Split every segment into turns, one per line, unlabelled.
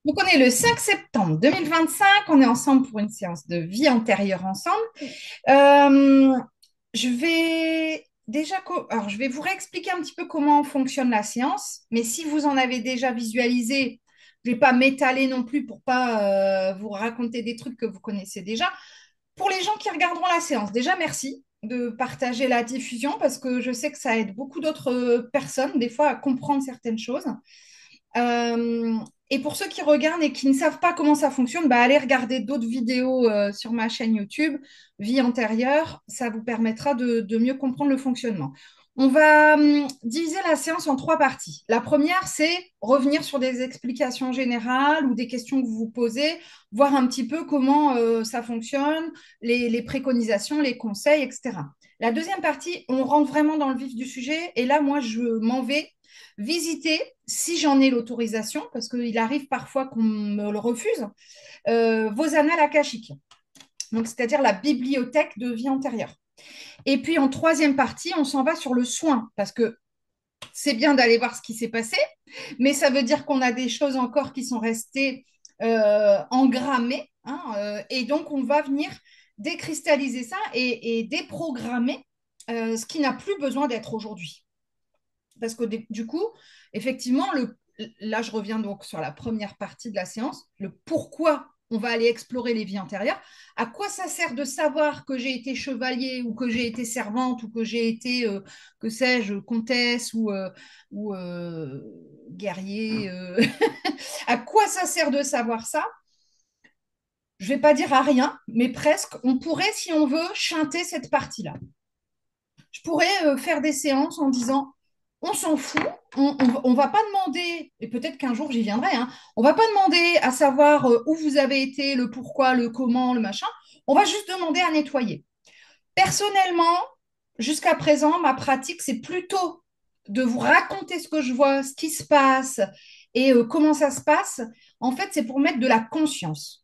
Donc, on est le 5 septembre 2025. On est ensemble pour une séance de vie antérieure ensemble. Euh, je vais alors, je vais vous réexpliquer un petit peu comment fonctionne la séance, mais si vous en avez déjà visualisé, je ne vais pas m'étaler non plus pour pas vous raconter des trucs que vous connaissez déjà. Pour les gens qui regarderont la séance, déjà merci de partager la diffusion parce que je sais que ça aide beaucoup d'autres personnes, des fois, à comprendre certaines choses. Euh, et pour ceux qui regardent et qui ne savent pas comment ça fonctionne, bah, allez regarder d'autres vidéos sur ma chaîne YouTube, Vie antérieure. Ça vous permettra de mieux comprendre le fonctionnement. On va diviser la séance en trois parties. La première, c'est revenir sur des explications générales ou des questions que vous vous posez, voir un petit peu comment ça fonctionne, les préconisations, les conseils, etc. La deuxième partie, on rentre vraiment dans le vif du sujet. Et là, moi, je m'en vais visiter, si j'en ai l'autorisation, parce qu'il arrive parfois qu'on me le refuse, vos annales akashiques. Donc, c'est-à-dire la bibliothèque de vie antérieure. Et puis, en troisième partie, on s'en va sur le soin, parce que c'est bien d'aller voir ce qui s'est passé, mais ça veut dire qu'on a des choses encore qui sont restées engrammées, hein, et donc on va venir décristalliser ça et déprogrammer ce qui n'a plus besoin d'être aujourd'hui. Parce que du coup, effectivement, là, je reviens donc sur la première partie de la séance, le pourquoi on va aller explorer les vies antérieures. À quoi ça sert de savoir que j'ai été chevalier ou que j'ai été servante ou que j'ai été, que sais-je, comtesse ou guerrier À quoi ça sert de savoir ça? Je ne vais pas dire à rien, mais presque. On pourrait, si on veut, chanter cette partie-là. Je pourrais faire des séances en disant on s'en fout, on va pas demander, et peut-être qu'un jour j'y viendrai, hein, on va pas demander à savoir où vous avez été, le pourquoi, le comment, le machin, on va juste demander à nettoyer. Personnellement, jusqu'à présent, ma pratique, c'est plutôt de vous raconter ce que je vois, ce qui se passe et comment ça se passe. En fait, c'est pour mettre de la conscience.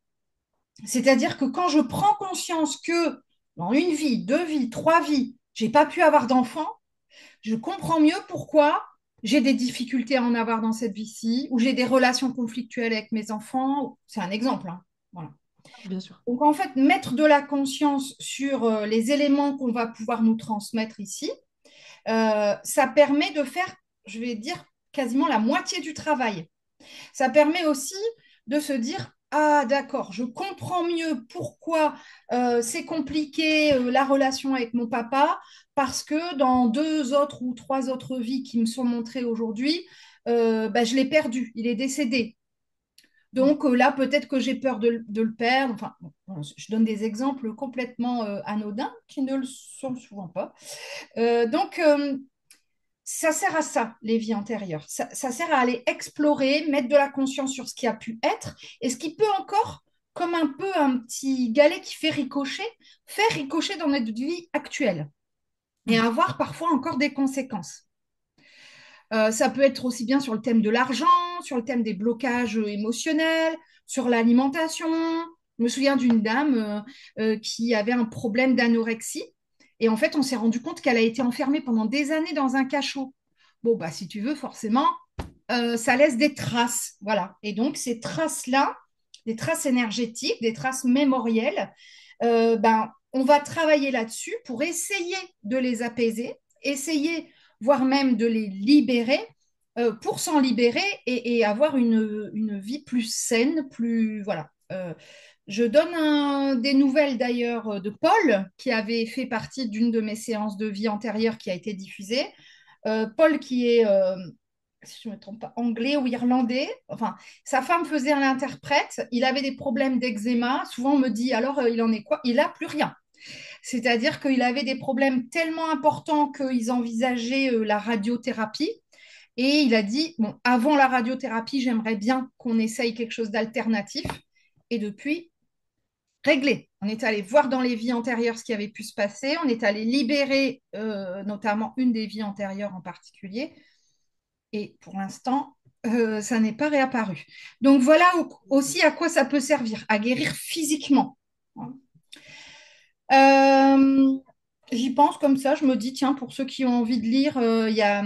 C'est-à-dire que quand je prends conscience que dans une vie, deux vies, trois vies, j'ai pas pu avoir d'enfant, je comprends mieux pourquoi j'ai des difficultés à en avoir dans cette vie-ci, ou j'ai des relations conflictuelles avec mes enfants. C'est un exemple, hein. Voilà.
Bien sûr.
Donc, en fait, mettre de la conscience sur les éléments qu'on va pouvoir nous transmettre ici, ça permet de faire, je vais dire, quasiment la moitié du travail. Ça permet aussi de se dire, ah d'accord, je comprends mieux pourquoi c'est compliqué la relation avec mon papa, parce que dans deux autres ou trois autres vies qui me sont montrées aujourd'hui, bah, je l'ai perdu, il est décédé. Donc là, peut-être que j'ai peur de le perdre. Enfin, bon, je donne des exemples complètement anodins qui ne le sont souvent pas. Donc, ça sert à ça, les vies antérieures. Ça sert à aller explorer, mettre de la conscience sur ce qui a pu être et ce qui peut encore, comme un peu un petit galet qui fait ricocher, faire ricocher dans notre vie actuelle et
Mm.
avoir parfois encore des conséquences. Ça peut être aussi bien sur le thème de l'argent, sur le thème des blocages émotionnels, sur l'alimentation. Je me souviens d'une dame qui avait un problème d'anorexie. Et en fait, on s'est rendu compte qu'elle a été enfermée pendant des années dans un cachot. Bon, bah, si tu veux, forcément, ça laisse des traces. Voilà. Et donc, ces traces-là, des traces énergétiques, des traces mémorielles, ben, on va travailler là-dessus pour essayer de les apaiser, essayer, voire même de les libérer, pour s'en libérer et avoir une vie plus saine, plus. Voilà. Je donne des nouvelles d'ailleurs de Paul, qui avait fait partie d'une de mes séances de vie antérieure qui a été diffusée. Paul, qui est, si je ne me trompe pas, anglais ou irlandais. Enfin, sa femme faisait un interprète. Il avait des problèmes d'eczéma. Souvent, on me dit, alors, il en est quoi? Il n'a plus rien. C'est-à-dire qu'il avait des problèmes tellement importants qu'ils envisageaient la radiothérapie. Et il a dit, bon, avant la radiothérapie, j'aimerais bien qu'on essaye quelque chose d'alternatif. Et depuis, réglé. On est allé voir dans les vies antérieures ce qui avait pu se passer. On est allé libérer notamment une des vies antérieures en particulier. Et pour l'instant, ça n'est pas réapparu. Donc voilà aussi à quoi ça peut servir, à guérir physiquement. Euh, J'y pense comme ça, je me dis, tiens, pour ceux qui ont envie de lire, il y a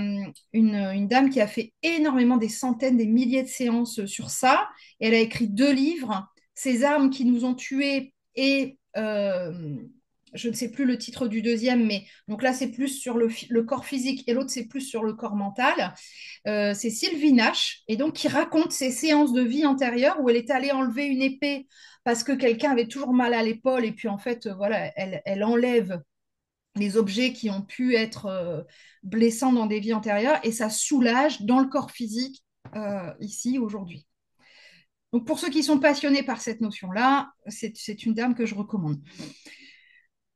une dame qui a fait énormément des centaines, des milliers de séances sur ça. Et elle a écrit 2 livres, Ces armes qui nous ont tués et je ne sais plus le titre du deuxième, mais donc là, c'est plus sur le corps physique et l'autre, c'est plus sur le corps mental. C'est Sylvie Nash, et donc qui raconte ses séances de vie antérieure où elle est allée enlever une épée parce que quelqu'un avait toujours mal à l'épaule, et puis en fait, voilà, elle enlève les objets qui ont pu être blessants dans des vies antérieures et ça soulage dans le corps physique ici, aujourd'hui. Donc pour ceux qui sont passionnés par cette notion-là, c'est une dame que je recommande.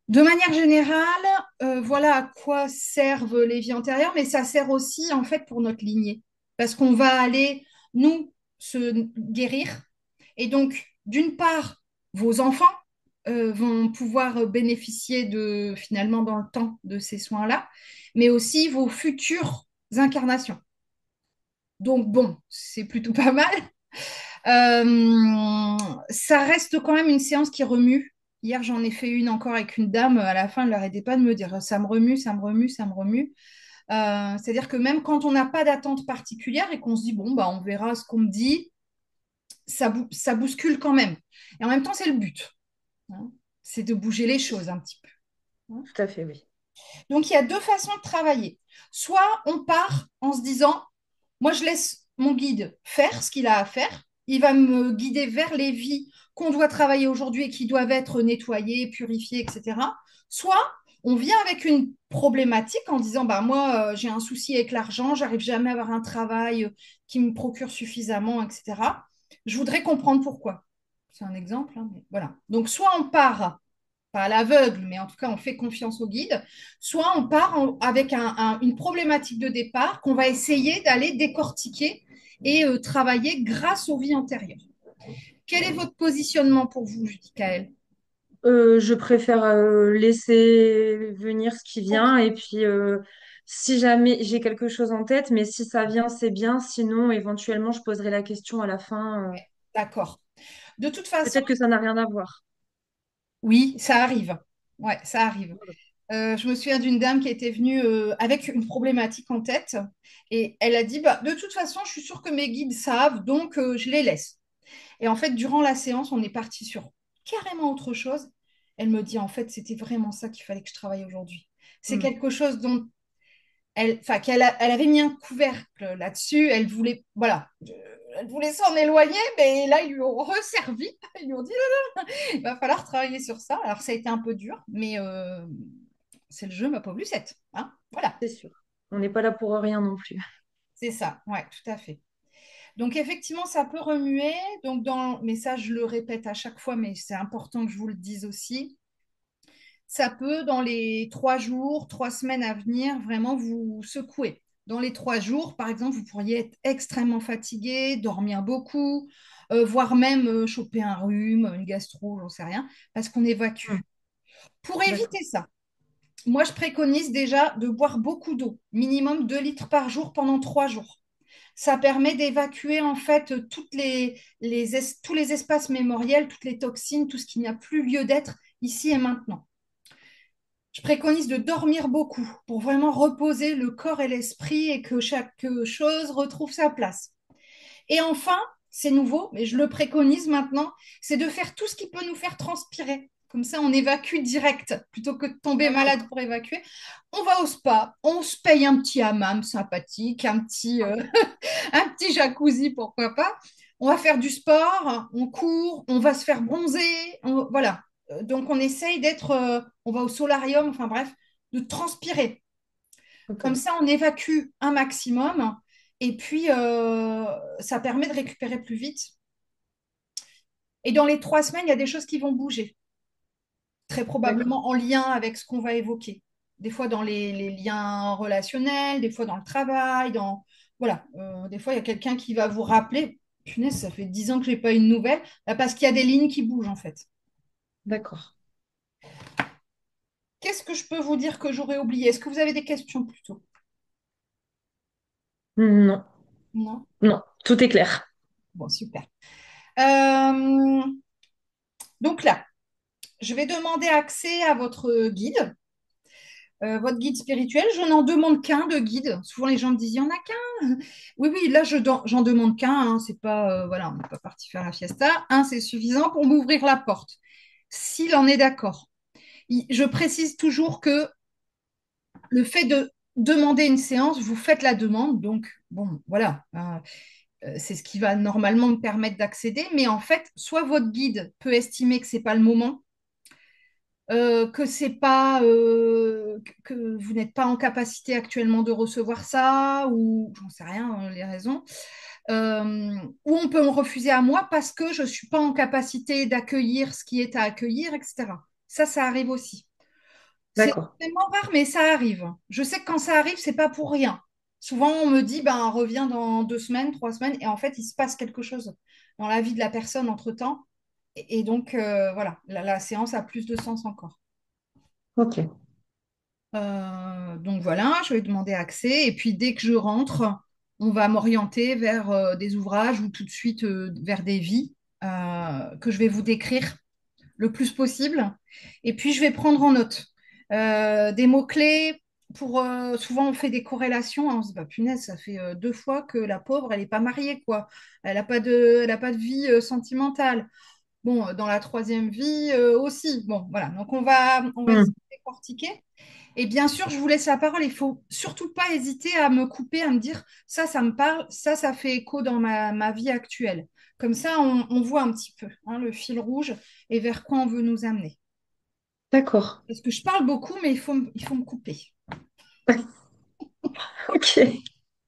De manière générale, voilà à quoi servent les vies antérieures, mais ça sert aussi en fait pour notre lignée, parce qu'on va aller, nous, se guérir. Et donc, d'une part, vos enfants vont pouvoir bénéficier de, finalement, dans le temps, de ces soins-là, mais aussi vos futures incarnations. Donc, bon, c'est plutôt pas mal. Ça reste quand même une séance qui remue. Hier, j'en ai fait une encore avec une dame. À la fin, elle n'arrêtait pas de me dire ça me remue, ça me remue, ça me remue. C'est-à-dire que même quand on n'a pas d'attente particulière et qu'on se dit, bon, bah, on verra ce qu'on me dit, ça bouscule quand même. Et en même temps, c'est le but, hein. C'est de bouger les choses un petit peu, hein.
Tout à fait, oui.
Donc, il y a 2 façons de travailler. Soit on part en se disant, moi, je laisse mon guide faire ce qu'il a à faire. Il va me guider vers les vies qu'on doit travailler aujourd'hui et qui doivent être nettoyées, purifiées, etc. Soit on vient avec une problématique en disant, bah, moi, j'ai un souci avec l'argent, j'arrive jamais à avoir un travail qui me procure suffisamment, etc. Je voudrais comprendre pourquoi. C'est un exemple, hein, mais voilà. Donc, soit on part pas à l'aveugle, mais en tout cas, on fait confiance au guide, soit on part avec une problématique de départ qu'on va essayer d'aller décortiquer et travailler grâce aux vies antérieures. Quel est votre positionnement pour vous, Judicaël?
Je préfère laisser venir ce qui
Ok,
vient et puis si jamais j'ai quelque chose en tête, mais si ça vient, c'est bien. Sinon, éventuellement, je poserai la question à la fin.
d'accord. De toute façon,
Peut-être que ça n'a rien à voir.
oui, ça arrive. Ouais, ça arrive. Je me souviens d'une dame qui était venue avec une problématique en tête et elle a dit, bah, de toute façon, je suis sûre que mes guides savent, donc je les laisse. Et en fait, durant la séance, on est parti sur carrément autre chose. Elle me dit, en fait, c'était vraiment ça qu'il fallait que je travaille aujourd'hui. C'est
Hmm.
quelque chose dont elle avait mis un couvercle là-dessus. Elle voulait, voilà, elle voulait s'en éloigner, mais là, ils lui ont resservi. Ils lui ont dit, non, non, il va falloir travailler sur ça. Alors, ça a été un peu dur, mais c'est le jeu, ma pauvre Lucette, hein, voilà,
C'est sûr. On n'est pas là pour rien non plus.
c'est ça. Ouais, tout à fait. Donc effectivement, ça peut remuer. Donc mais ça, je le répète à chaque fois, mais c'est important que je vous le dise aussi. Ça peut, dans les 3 jours, 3 semaines à venir, vraiment vous secouer. Dans les 3 jours, par exemple, vous pourriez être extrêmement fatigué, dormir beaucoup, voire même choper un rhume, une gastro, j'en sais rien, parce qu'on évacue.
Hmm.
Pour
D'accord.
éviter ça, moi, je préconise déjà de boire beaucoup d'eau, minimum 2 litres par jour pendant 3 jours. Ça permet d'évacuer en fait tous les espaces mémoriels, toutes les toxines, tout ce qui n'a plus lieu d'être ici et maintenant. Je préconise de dormir beaucoup pour vraiment reposer le corps et l'esprit et que chaque chose retrouve sa place. Et enfin, c'est nouveau, mais je le préconise maintenant, c'est de faire tout ce qui peut nous faire transpirer. Comme ça, on évacue direct plutôt que de tomber malade
D'accord.
pour évacuer. On va au spa, on se paye un petit hammam sympathique, un petit jacuzzi, pourquoi pas. On va faire du sport, on court, on va se faire bronzer, voilà. Donc on essaye on va au solarium, enfin bref, de transpirer.
Ok.
Comme ça, on évacue un maximum et puis ça permet de récupérer plus vite. Et dans les 3 semaines, il y a des choses qui vont bouger, très
D'accord.
probablement en lien avec ce qu'on va évoquer. Des fois dans les liens relationnels, des fois dans le travail, voilà. Des fois, il y a quelqu'un qui va vous rappeler, punaise, ça fait 10 ans que je n'ai pas eu de nouvelles, bah, parce qu'il y a des lignes qui bougent en fait.
D'accord.
Qu'est-ce que je peux vous dire que j'aurais oublié? Est-ce que vous avez des questions plutôt?
Non.
Non?
Non. Tout est clair.
Bon, super. Euh, donc là, je vais demander accès à votre guide. votre guide spirituel, je n'en demande qu'un de guide. Souvent, les gens me disent, il n'y en a qu'un. Oui, oui, là, j'en demande qu'un. Hein. C'est pas, voilà, on n'est pas parti faire la fiesta. Un, c'est suffisant pour m'ouvrir la porte. S'il en est d'accord. Je précise toujours que le fait de demander une séance, vous faites la demande. Donc, bon, voilà. C'est ce qui va normalement me permettre d'accéder. Mais en fait, soit votre guide peut estimer que c'est pas le moment, que c'est pas que vous n'êtes pas en capacité actuellement de recevoir ça, ou j'en sais rien, les raisons. Ou on peut me refuser à moi parce que je suis pas en capacité d'accueillir ce qui est à accueillir, etc. Ça arrive aussi. C'est
D'accord.
extrêmement rare, mais ça arrive. Je sais que quand ça arrive, c'est pas pour rien. Souvent, on me dit, ben, reviens dans 2 semaines, 3 semaines, et en fait, il se passe quelque chose dans la vie de la personne entre-temps. Et donc, voilà, la séance a plus de sens encore.
Ok.
Donc voilà, je vais demander accès. Et puis dès que je rentre, on va m'orienter vers des ouvrages ou tout de suite vers des vies que je vais vous décrire le plus possible. Et puis je vais prendre en note des mots-clés. Souvent on fait des corrélations, hein. On se dit, bah, punaise, ça fait 2 fois que la pauvre, elle n'est pas mariée, quoi. Elle a pas de vie sentimentale. Bon, dans la troisième vie aussi. Bon, voilà. Donc on va essayer
Hmm.
de décortiquer. Et bien sûr, je vous laisse la parole. Il faut surtout pas hésiter à me couper, à me dire ça me parle, ça fait écho dans ma vie actuelle. Comme ça, on voit un petit peu hein, le fil rouge et vers quoi on veut nous amener.
D'accord.
Parce que je parle beaucoup, mais il faut me couper.
Ok.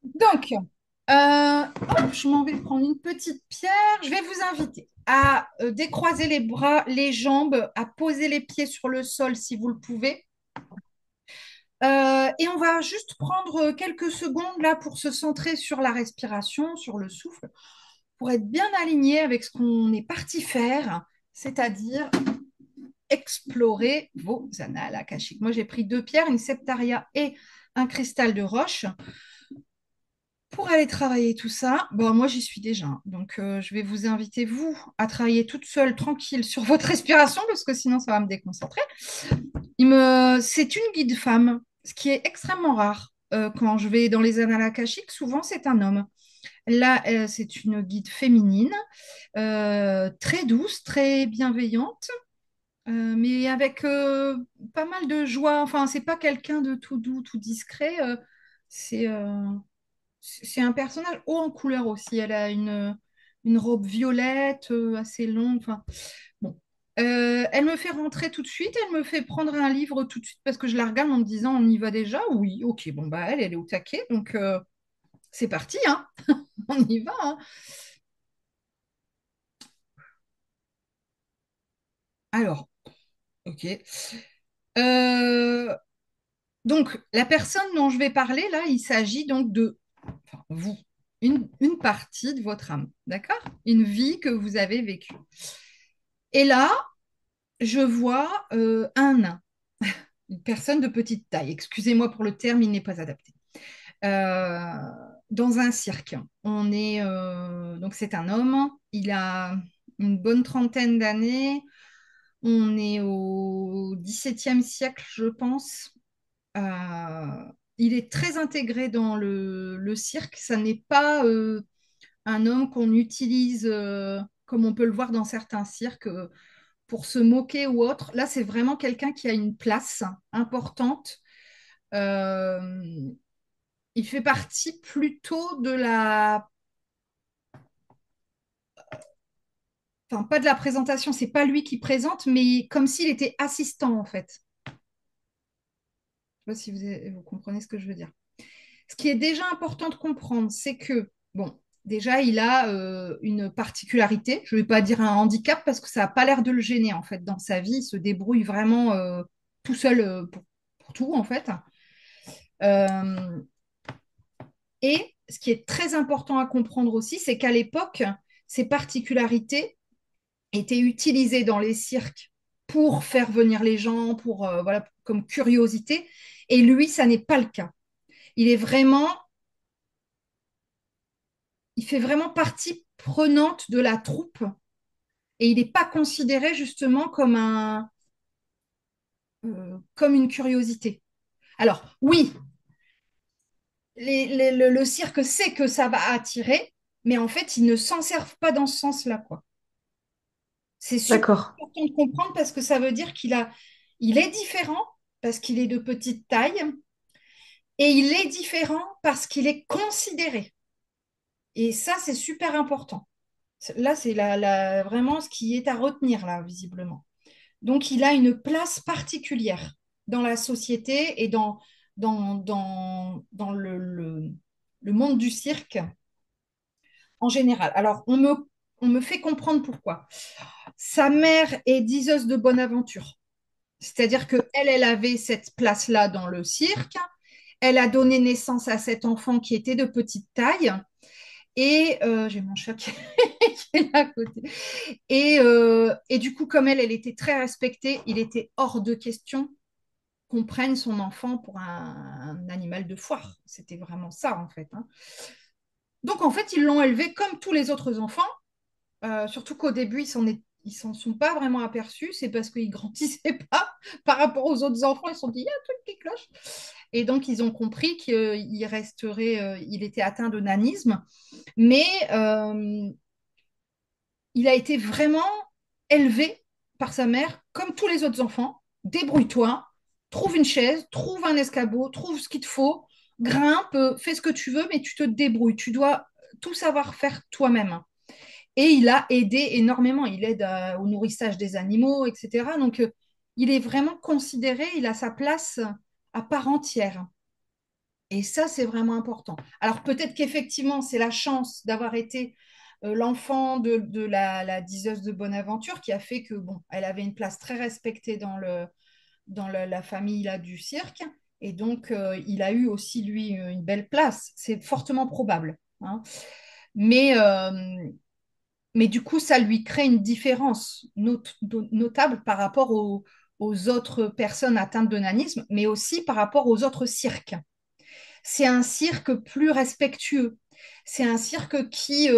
Donc, hop, je m'en vais prendre une petite pierre. Je vais vous inviter à décroiser les bras, les jambes, à poser les pieds sur le sol si vous le pouvez. Et on va juste prendre quelques secondes là pour se centrer sur la respiration, sur le souffle, pour être bien aligné avec ce qu'on est parti faire, c'est-à-dire explorer vos annales akashiques. Moi, j'ai pris 2 pierres, une septaria et un cristal de roche. Pour aller travailler tout ça, bon, moi j'y suis déjà. Donc je vais vous inviter, vous, à travailler toute seule, tranquille, sur votre respiration, parce que sinon ça va me déconcentrer. C'est une guide femme, ce qui est extrêmement rare. Quand je vais dans les annales akashiques, souvent c'est un homme. Là, c'est une guide féminine, très douce, très bienveillante, mais avec pas mal de joie. Enfin, c'est pas quelqu'un de tout doux, tout discret. C'est euh, c'est un personnage haut en couleur aussi. Elle a une robe violette assez longue. Enfin, bon. Elle me fait rentrer tout de suite. Elle me fait prendre un livre tout de suite parce que je la regarde en me disant on y va déjà. Oui, ok. Bon, bah, elle est au taquet. Donc, c'est parti, hein. On y va, hein. Alors, ok. Euh, donc, la personne dont je vais parler, là, il s'agit donc de enfin, vous, une partie de votre âme, d'accord? Une vie que vous avez vécue. Et là, je vois un nain, une personne de petite taille. Excusez-moi pour le terme, il n'est pas adapté. Euh, Dans un cirque. Donc c'est un homme, il a une bonne trentaine d'années. On est au XVIIe siècle, je pense. Euh, il est très intégré dans le cirque. Ça n'est pas un homme qu'on utilise comme on peut le voir dans certains cirques pour se moquer ou autre. Là, c'est vraiment quelqu'un qui a une place importante. Euh, il fait partie plutôt de la... Enfin, pas de la présentation, c'est pas lui qui présente, mais comme s'il était assistant en fait. Je sais pas si vous comprenez ce que je veux dire. Ce qui est déjà important de comprendre, c'est que, bon, déjà, il a une particularité. Je ne vais pas dire un handicap parce que ça n'a pas l'air de le gêner, en fait, dans sa vie. Il se débrouille vraiment tout seul pour tout, en fait. Euh, et ce qui est très important à comprendre aussi, c'est qu'à l'époque, ces particularités étaient utilisées dans les cirques pour faire venir les gens, pour, voilà, comme curiosité. Et lui, ça n'est pas le cas. Il est vraiment il fait vraiment partie prenante de la troupe et il n'est pas considéré justement comme une curiosité. Alors, oui, le cirque sait que ça va attirer, mais en fait, ils ne s'en servent pas dans ce sens-là, quoi. C'est super
D'accord.
important de comprendre parce que ça veut dire il est différent parce qu'il est de petite taille et il est différent parce qu'il est considéré. Et ça, c'est super important. Là, c'est vraiment ce qui est à retenir, là, visiblement. Donc, il a une place particulière dans la société et dans le monde du cirque en général. Alors, on me fait comprendre pourquoi. Sa mère est diseuse de bonne aventure. C'est-à-dire qu'elle, elle avait cette place-là dans le cirque. Elle a donné naissance à cet enfant qui était de petite taille. Et j'ai mon chat qui est là à côté. Et du coup, comme elle était très respectée, il était hors de question qu'on prenne son enfant pour un animal de foire. C'était vraiment ça, en fait, hein. Donc, en fait, ils l'ont élevé comme tous les autres enfants. Surtout qu'au début, ils s'en sont pas vraiment aperçus. C'est parce qu'ils grandissaient pas par rapport aux autres enfants. Ils se sont dit, il y a un truc qui cloche. Et donc, ils ont compris qu'il resterait, il était atteint de nanisme. Mais il a été vraiment élevé par sa mère comme tous les autres enfants. Débrouille-toi, trouve une chaise, trouve un escabeau, trouve ce qu'il te faut, grimpe, fais ce que tu veux, mais tu te débrouilles. Tu dois tout savoir faire toi-même. Et il a aidé énormément. Il aide au nourrissage des animaux, etc. Donc, il est vraiment considéré, il a sa place à part entière. Et ça, c'est vraiment important. Alors, peut-être qu'effectivement, c'est la chance d'avoir été l'enfant de la diseuse de Bonaventure qui a fait que, bon, elle avait une place très respectée la famille là, du cirque. Et donc, il a eu aussi, lui, une belle place. C'est fortement probable, hein. Mais, mais du coup, ça lui crée une différence notable par rapport aux autres personnes atteintes de nanisme, mais aussi par rapport aux autres cirques. C'est un cirque plus respectueux. C'est un cirque qui,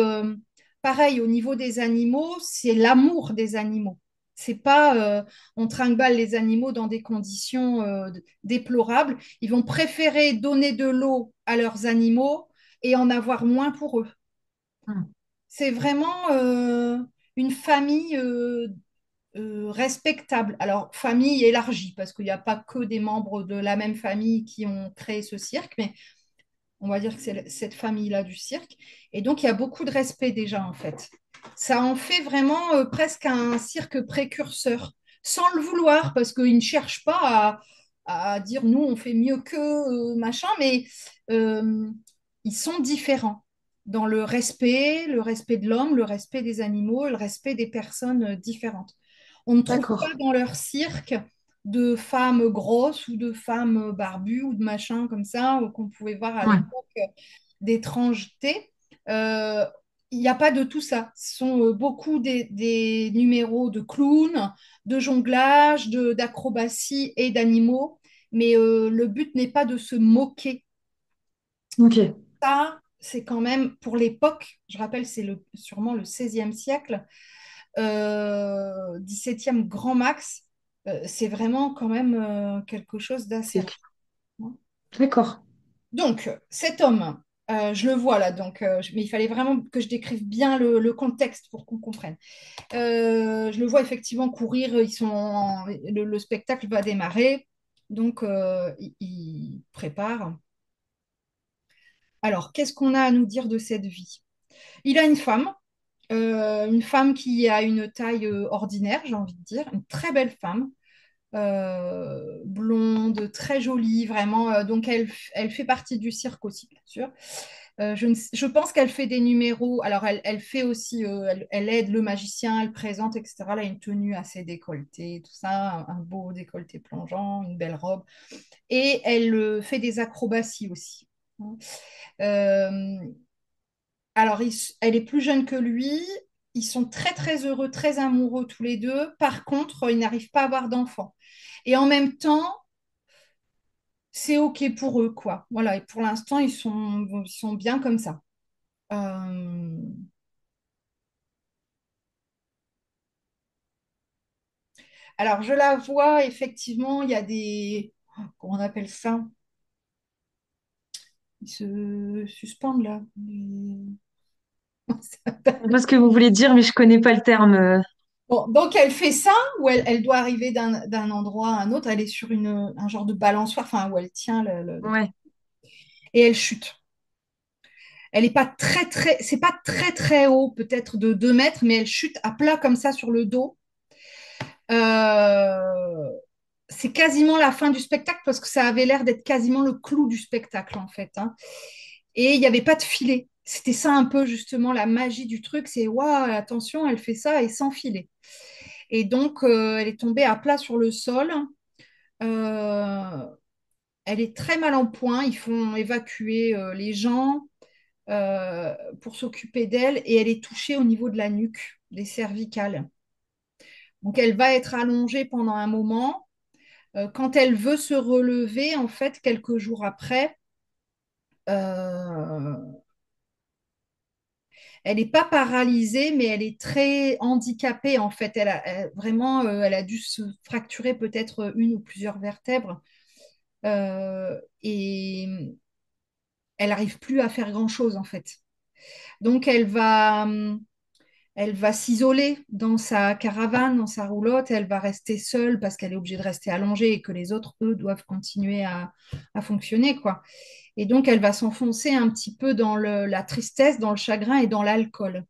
pareil, au niveau des animaux, c'est l'amour des animaux. C'est pas on trimballe les animaux dans des conditions déplorables. Ils vont préférer donner de l'eau à leurs animaux et en avoir moins pour eux.
Hmm.
C'est vraiment une famille respectable. Alors, famille élargie, parce qu'il n'y a pas que des membres de la même famille qui ont créé ce cirque, mais on va dire que c'est cette famille-là du cirque. Et donc, il y a beaucoup de respect déjà, en fait. Ça en fait vraiment presque un cirque précurseur, sans le vouloir, parce qu'ils ne cherchent pas à dire nous, on fait mieux que machin, mais euh, ils sont différents dans le respect de l'homme, le respect des animaux, le respect des personnes différentes. On ne trouve pas
D'accord.
dans leur cirque de femmes grosses ou de femmes barbues ou de machins comme ça qu'on pouvait voir à
Ouais.
l'époque d'étrangeté. Euh, il n'y a pas de tout ça. Ce sont beaucoup des numéros de clowns, de jonglage, d'acrobatie et d'animaux. Mais le but n'est pas de se moquer.
Ok.
Ça, c'est quand même, pour l'époque, je rappelle, c'est sûrement le 16e siècle, 17e grand max, c'est vraiment quand même quelque chose d'assez
C'est
rare, hein.
d'accord.
Donc, cet homme, je le vois là, donc, mais il fallait vraiment que je décrive bien le contexte pour qu'on comprenne. Je le vois effectivement courir, le spectacle va démarrer, donc il prépare. Alors, qu'est-ce qu'on a à nous dire de cette vie? Il a une femme qui a une taille ordinaire, j'ai envie de dire, une très belle femme, blonde, très jolie, vraiment. Donc, elle fait partie du cirque aussi, bien sûr. Je pense qu'elle fait des numéros. Alors, elle fait aussi, elle aide le magicien, elle présente, etc. Elle a une tenue assez décolletée, tout ça, un beau décolleté plongeant, une belle robe. Et elle fait des acrobaties aussi, hein. Euh, alors, elle est plus jeune que lui. Ils sont très, très heureux, très amoureux tous les deux. Par contre, ils n'arrivent pas à avoir d'enfants. Et en même temps, c'est OK pour eux, quoi. Voilà, et pour l'instant, ils sont bien comme ça. Euh, Alors, je la vois, effectivement, il y a des... comment on appelle ça? Ils se suspendent là.
Je vois ce que vous voulez dire, mais je connais pas le terme.
Bon, donc elle fait ça, où elle doit arriver d'un endroit à un autre. Elle est sur un genre de balançoire, enfin où elle tient
Ouais.
et elle chute. Elle est pas c'est pas très très haut, peut-être de 2 mètres, mais elle chute à plat comme ça sur le dos. Euh, c'est quasiment la fin du spectacle parce que ça avait l'air d'être quasiment le clou du spectacle en fait, hein. Et il n'y avait pas de filet. C'était ça un peu justement la magie du truc, c'est waouh, attention, elle fait ça et sans filet. Et donc elle est tombée à plat sur le sol. Euh, Elle est très mal en point. Ils font évacuer les gens pour s'occuper d'elle et elle est touchée au niveau de la nuque, des cervicales. Donc elle va être allongée pendant un moment. Quand elle veut se relever, en fait, quelques jours après, euh, elle n'est pas paralysée, mais elle est très handicapée, en fait. Vraiment, elle a dû se fracturer peut-être une ou plusieurs vertèbres. Et elle n'arrive plus à faire grand-chose, en fait. Donc, elle va s'isoler dans sa caravane, dans sa roulotte. Elle va rester seule parce qu'elle est obligée de rester allongée et que les autres, eux, doivent continuer à fonctionner, quoi. Et donc, elle va s'enfoncer un petit peu dans la tristesse, dans le chagrin et dans l'alcool.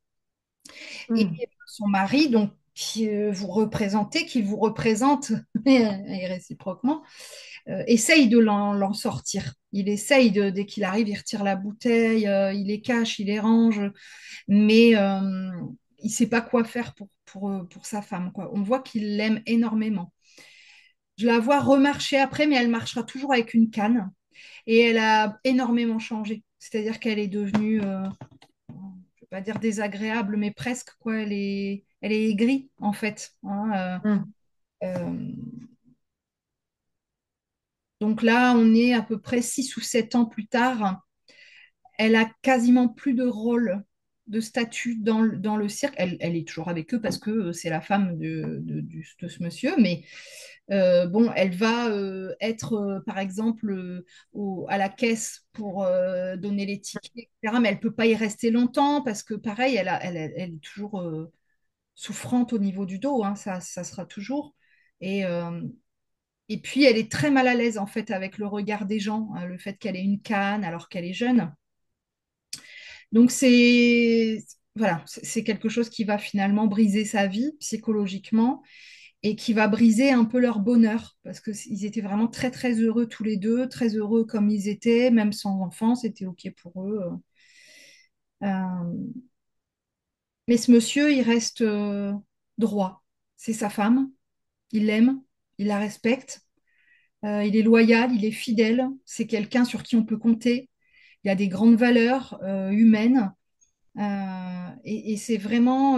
Et
Hmm.
son mari, donc, qui vous représente et réciproquement, essaye de l'en sortir. Il essaye, dès qu'il arrive, il retire la bouteille, il les cache, il les range, mais il ne sait pas quoi faire pour sa femme, quoi. On voit qu'il l'aime énormément. Je la vois remarcher après, mais elle marchera toujours avec une canne. Et elle a énormément changé. C'est-à-dire qu'elle est devenue, je ne vais pas dire désagréable, mais presque, quoi. Elle est aigrie, en fait, hein.
Hmm.
Euh, donc là, on est à peu près 6 ou 7 ans plus tard. Elle a quasiment plus de rôle, de statut dans le cirque. Elle est toujours avec eux parce que c'est la femme de ce monsieur, mais bon, elle va être, par exemple, à la caisse pour donner les tickets, etc. Mais elle ne peut pas y rester longtemps parce que, pareil, elle est toujours souffrante au niveau du dos, hein, ça sera toujours. Et, euh, et puis, elle est très mal à l'aise, en fait, avec le regard des gens, hein, le fait qu'elle ait une canne alors qu'elle est jeune. Donc voilà, c'est quelque chose qui va finalement briser sa vie psychologiquement et qui va briser un peu leur bonheur parce que ils étaient vraiment très très heureux tous les deux, très heureux comme ils étaient, même sans enfants, c'était OK pour eux. Euh, mais ce monsieur, il reste droit. C'est sa femme, il l'aime, il la respecte, il est loyal, il est fidèle, c'est quelqu'un sur qui on peut compter. Il a des grandes valeurs humaines. Et c'est vraiment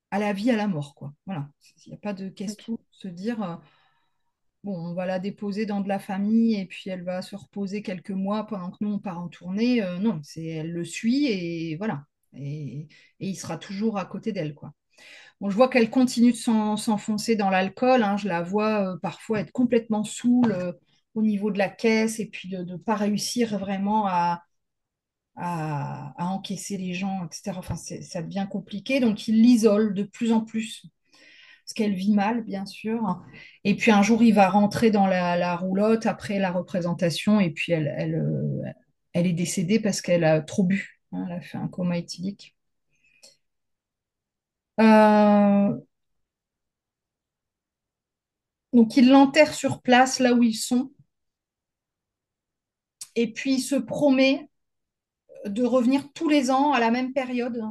à la vie, à la mort, quoi. Voilà. Il n'y a pas de
Ok.
question de se dire, bon, on va la déposer dans de la famille et puis elle va se reposer quelques mois pendant que nous, on part en tournée. Non, elle le suit et voilà. Et il sera toujours à côté d'elle, quoi. Bon, je vois qu'elle continue de s'enfoncer dans l'alcool, hein. Je la vois parfois être complètement saoule au niveau de la caisse et puis de ne pas réussir vraiment à encaisser les gens, etc. Enfin, ça devient compliqué. Donc, il l'isole de plus en plus, parce qu'elle vit mal, bien sûr. Et puis, un jour, il va rentrer dans la roulotte après la représentation, et puis elle est décédée parce qu'elle a trop bu, hein. Elle a fait un coma éthylique. Euh, donc, il l'enterre sur place, là où ils sont, et puis il se promet de revenir tous les ans à la même période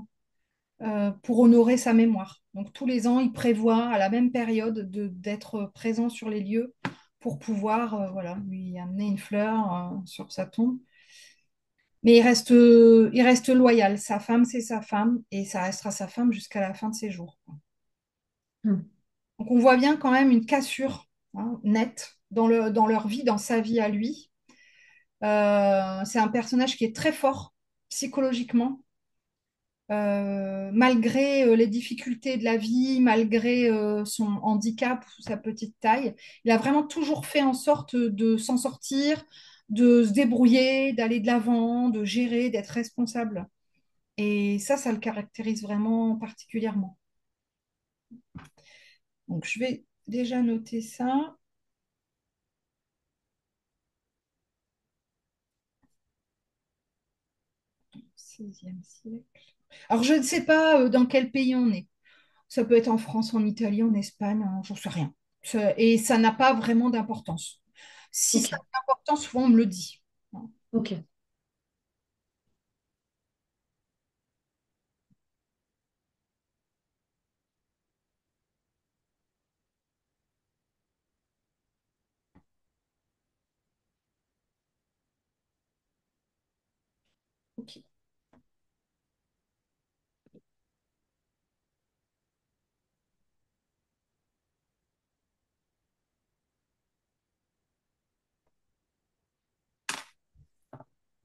pour honorer sa mémoire. Donc tous les ans, il prévoit à la même période d'être présent sur les lieux pour pouvoir voilà, lui amener une fleur sur sa tombe. Mais il reste loyal. Sa femme, c'est sa femme et ça restera sa femme jusqu'à la fin de ses jours.
Hmm.
Donc on voit bien quand même une cassure, hein, nette dans leur vie, dans sa vie à lui. C'est un personnage qui est très fort psychologiquement. malgré les difficultés de la vie, malgré son handicap, sa petite taille, il a vraiment toujours fait en sorte de s'en sortir, de se débrouiller, d'aller de l'avant, de gérer, d'être responsable. Et ça le caractérise vraiment particulièrement. Donc, je vais déjà noter ça. 16e siècle. Alors, je ne sais pas dans quel pays on est. Ça peut être en France, en Italie, en Espagne, j'en sais rien. Et ça n'a pas vraiment d'importance. Si ça
Ok,
a de l'importance, souvent on me le dit.
ok.
Ok.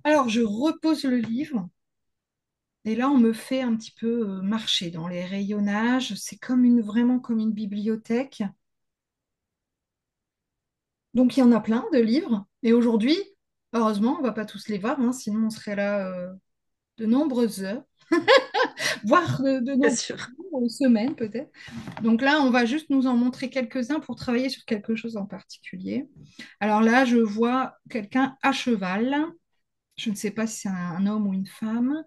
Alors, je repose le livre et là, on me fait un petit peu marcher dans les rayonnages. C'est vraiment comme une bibliothèque. Donc, il y en a plein de livres. Et aujourd'hui, heureusement, on ne va pas tous les voir, hein, sinon on serait là de nombreuses heures, voire de
Bien
nombreuses
sûr.
semaines peut-être. Donc là, on va juste nous en montrer quelques-uns pour travailler sur quelque chose en particulier. Alors là, je vois quelqu'un à cheval. Je ne sais pas si c'est un homme ou une femme.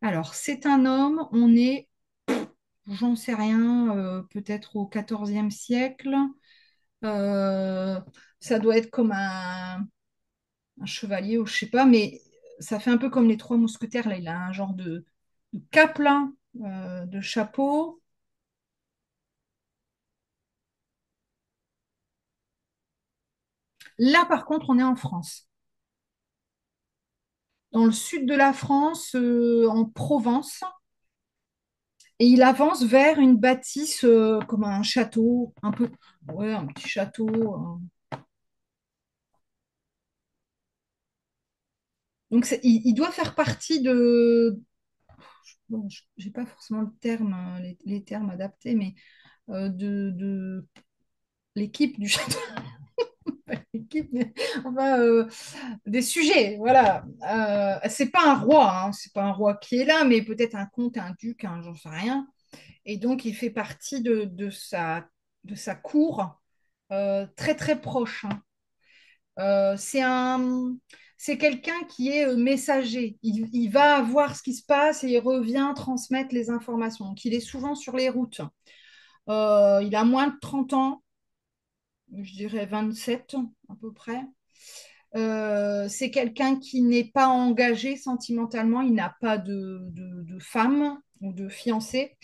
Alors, c'est un homme. On est, j'en sais rien, peut-être au XIVe siècle. Euh, Ça doit être comme un chevalier ou je sais pas, mais ça fait un peu comme les trois mousquetaires. Là, il a un genre de cape là, de chapeau. Là, par contre, on est en France. Dans le sud de la France, en Provence. Et il avance vers une bâtisse comme un château, un peu, ouais, un petit château. Donc, il doit faire partie de. Bon, je n'ai pas forcément le terme, les termes adaptés, mais de l'équipe du château. Pas l'équipe, mais enfin, des sujets, voilà. C'est pas un roi, hein, c'est pas un roi qui est là, mais peut-être un comte, un duc, j'en sais rien. Et donc, il fait partie de sa cour très, très proche, hein. C'est quelqu'un qui est messager. Il va voir ce qui se passe et il revient transmettre les informations. Donc, il est souvent sur les routes. Il a moins de 30 ans, je dirais 27 à peu près. C'est quelqu'un qui n'est pas engagé sentimentalement. Il n'a pas de femme ou de fiancée,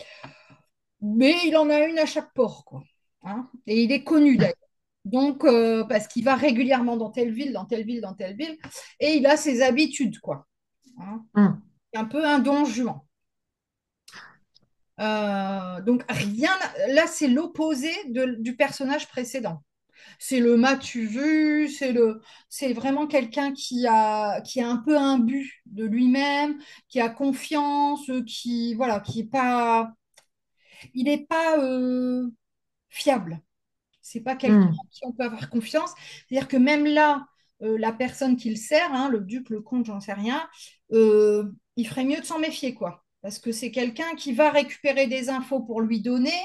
mais il en a une à chaque port, quoi. Hein. Et il est connu d'ailleurs. Donc, parce qu'il va régulièrement dans telle ville, dans telle ville, dans telle ville, et il a ses habitudes, quoi. Hein.
Hmm.
C'est un peu un don Juan. Donc, rien, là, c'est l'opposé du personnage précédent. C'est le m'as-tu vu, c'est vraiment quelqu'un qui a un peu un but de lui-même, qui a confiance, voilà, il n'est pas fiable. C'est pas quelqu'un
Hmm.
en qui on peut avoir confiance. C'est-à-dire que même là, la personne qui le sert, hein, le duc, le comte, j'en sais rien, il ferait mieux de s'en méfier, quoi. Parce que c'est quelqu'un qui va récupérer des infos pour lui donner,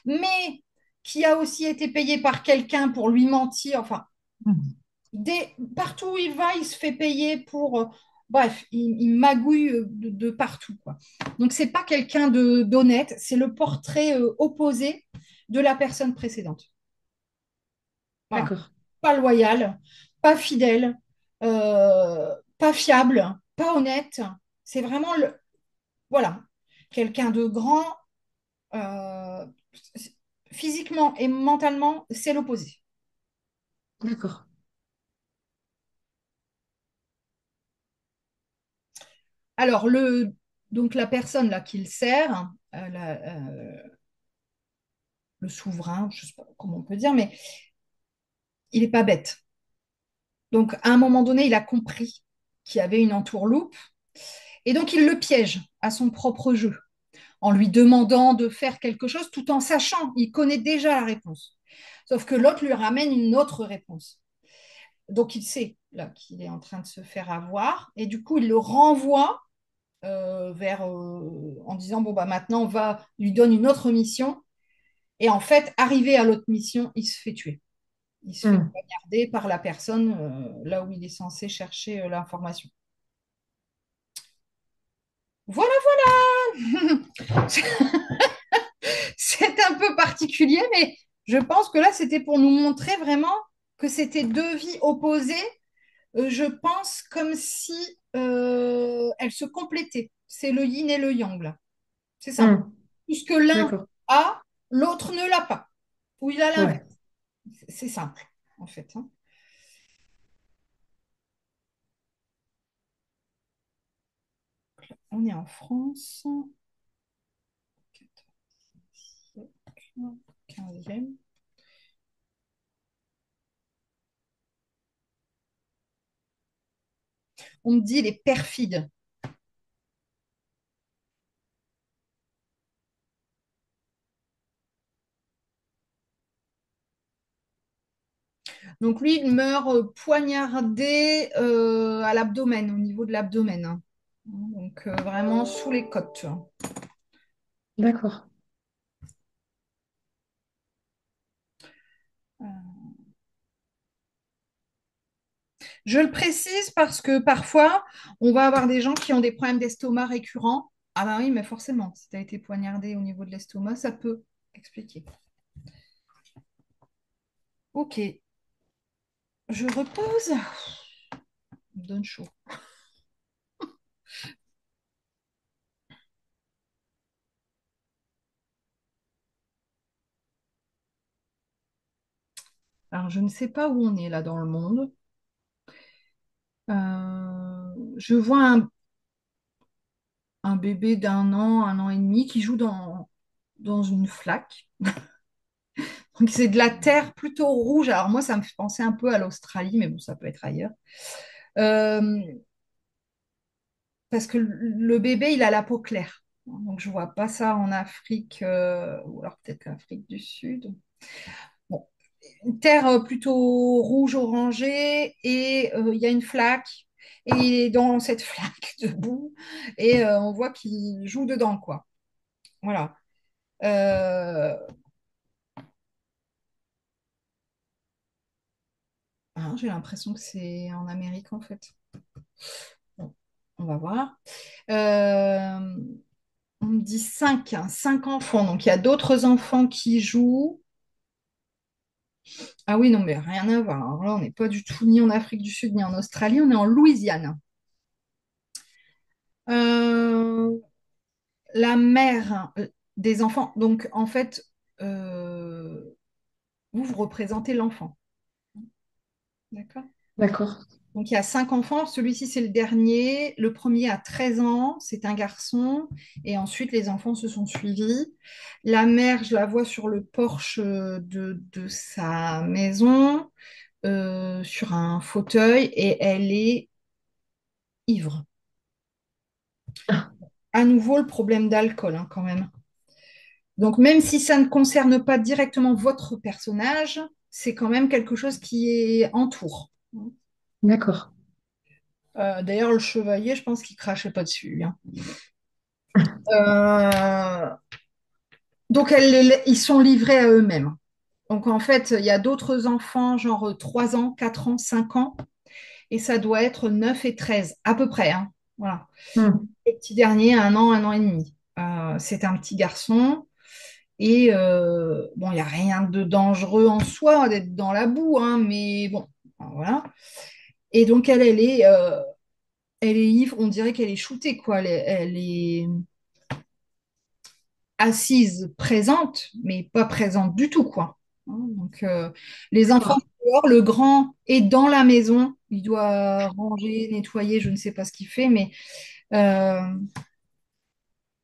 mais qui a aussi été payé par quelqu'un pour lui mentir. Enfin, partout où il va, il se fait payer pour. Bref, il magouille de partout, quoi. Donc, c'est pas quelqu'un d'honnête, c'est le portrait opposé de la personne précédente. Voilà.
D'accord.
Pas loyal, pas fidèle, pas fiable, pas honnête. C'est vraiment voilà, quelqu'un de grand, euh, physiquement et mentalement, c'est l'opposé.
D'accord.
Alors, donc la personne là qui le sert, le souverain, je ne sais pas comment on peut dire, mais il n'est pas bête. Donc, à un moment donné, il a compris qu'il y avait une entourloupe et donc il le piège. à son propre jeu, en lui demandant de faire quelque chose tout en sachant, il connaît déjà la réponse. Sauf que l'autre lui ramène une autre réponse. Donc il sait là qu'il est en train de se faire avoir et du coup il le renvoie en disant bon bah maintenant on va lui donne une autre mission et en fait arrivé à l'autre mission il se fait tuer. Il se fait
Hmm.
poignarder par la personne là où il est censé chercher l'information. Voilà, voilà. C'est un peu particulier, mais je pense que là, c'était pour nous montrer vraiment que c'était deux vies opposées. Je pense comme si elles se complétaient. C'est le yin et le yang, là. C'est ça.
Hmm.
Tout ce que l'un
D'accord.
a, l'autre ne l'a pas. Ou il a l'inverse.
Ouais.
C'est simple, en fait, hein. On est en France, 15e. On me dit les perfides. Donc lui, il meurt poignardé à l'abdomen, au niveau de l'abdomen, hein. Donc vraiment sous les côtes.
D'accord.
Je le précise parce que parfois, on va avoir des gens qui ont des problèmes d'estomac récurrents. Ah ben oui, mais forcément, si tu as été poignardé au niveau de l'estomac, ça peut expliquer. Ok, je repose. Ça me donne chaud. Alors, je ne sais pas où on est là dans le monde. Je vois un bébé un an et demi, qui joue dans une flaque. Donc, c'est de la terre plutôt rouge. Alors, moi, ça me fait penser un peu à l'Australie, mais bon, ça peut être ailleurs. Euh, Parce que le bébé, il a la peau claire. Donc, je vois pas ça en Afrique, ou alors peut-être l'Afrique du Sud. Bon, une terre plutôt rouge-orangée et il y a une flaque. Et il est dans cette flaque debout et on voit qu'il joue dedans, quoi. Voilà. Euh, j'ai l'impression que c'est en Amérique, en fait. Bon, on va voir. Euh, on me dit 5 enfants. Donc, il y a d'autres enfants qui jouent. Ah oui, non, mais rien à voir. Alors là, on n'est pas du tout ni en Afrique du Sud ni en Australie, on est en Louisiane. Euh, la mère des enfants, donc en fait, euh, vous représentez l'enfant. D'accord?
D'accord.
Donc il y a 5 enfants, celui-ci c'est le dernier. Le premier a 13 ans, c'est un garçon, et ensuite les enfants se sont suivis. La mère, je la vois sur le porche de sa maison, sur un fauteuil, et elle est ivre.
Ah,
À nouveau, le problème d'alcool, hein, quand même. Donc, même si ça ne concerne pas directement votre personnage, c'est quand même quelque chose qui est entoure.
d'accord.
D'ailleurs, le chevalier, je pense qu'il crachait pas dessus, lui, hein. Euh, donc, ils sont livrés à eux-mêmes. Donc, en fait, il y a d'autres enfants, genre 3 ans, 4 ans, 5 ans, et ça doit être 9 et 13 à peu près, hein. Voilà.
Hmm.
Le petit dernier, 1 an et demi. C'est un petit garçon. Et bon, il n'y a rien de dangereux en soi d'être dans la boue, hein, mais bon, voilà. Et donc, elle est ivre, on dirait qu'elle est shootée, quoi. Elle est assise, présente, mais pas présente du tout, quoi. Hein, donc, les enfants
D'accord.
sont dehors, le grand est dans la maison, il doit ranger, nettoyer, je ne sais pas ce qu'il fait, mais euh,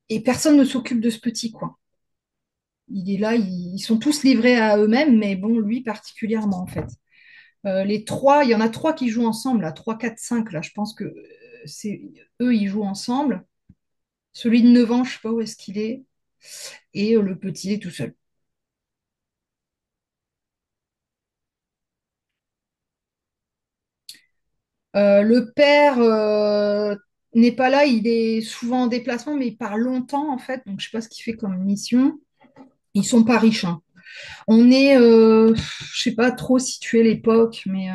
et personne ne s'occupe de ce petit, quoi. Il est là, ils sont tous livrés à eux-mêmes, mais bon, lui particulièrement, en fait. Les trois, il y en a trois qui jouent ensemble, là, 3, 4, 5, là, je pense que c'est eux, ils jouent ensemble. Celui de 9 ans, je sais pas où est-ce qu'il est. Et le petit est tout seul. Le père n'est pas là, il est souvent en déplacement, mais il part longtemps en fait. Donc je sais pas ce qu'il fait comme mission. Ils sont pas riches, hein. On est, je sais pas trop situer l'époque, mais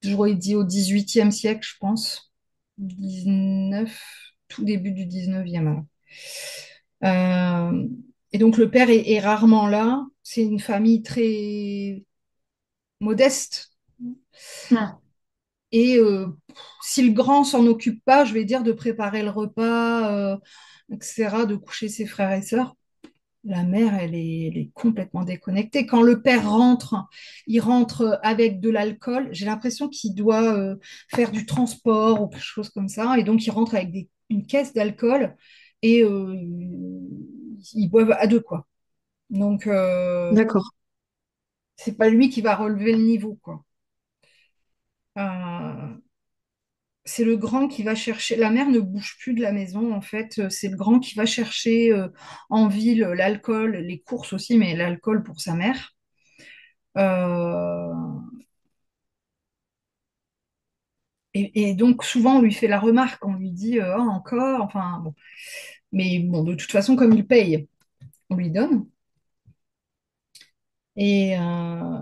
j'aurais dit au 18e siècle, je pense. 19, tout début du 19e, alors. Euh, et donc le père est rarement là. C'est une famille très modeste.
Hmm.
Et si le grand s'en occupe pas, je vais dire de préparer le repas, etc., de coucher ses frères et sœurs, la mère, elle est complètement déconnectée. Quand le père rentre, il rentre avec de l'alcool. J'ai l'impression qu'il doit faire du transport ou quelque chose comme ça. Et donc, il rentre avec une caisse d'alcool et ils boivent à deux, quoi. Donc,
D'accord.
c'est pas lui qui va relever le niveau, quoi. Euh, c'est le grand qui va chercher. La mère ne bouge plus de la maison, en fait. C'est le grand qui va chercher en ville l'alcool, les courses aussi, mais l'alcool pour sa mère. Euh, et donc, souvent, on lui fait la remarque, on lui dit oh, encore, enfin, bon. Mais bon, de toute façon, comme il paye, on lui donne. Et, euh,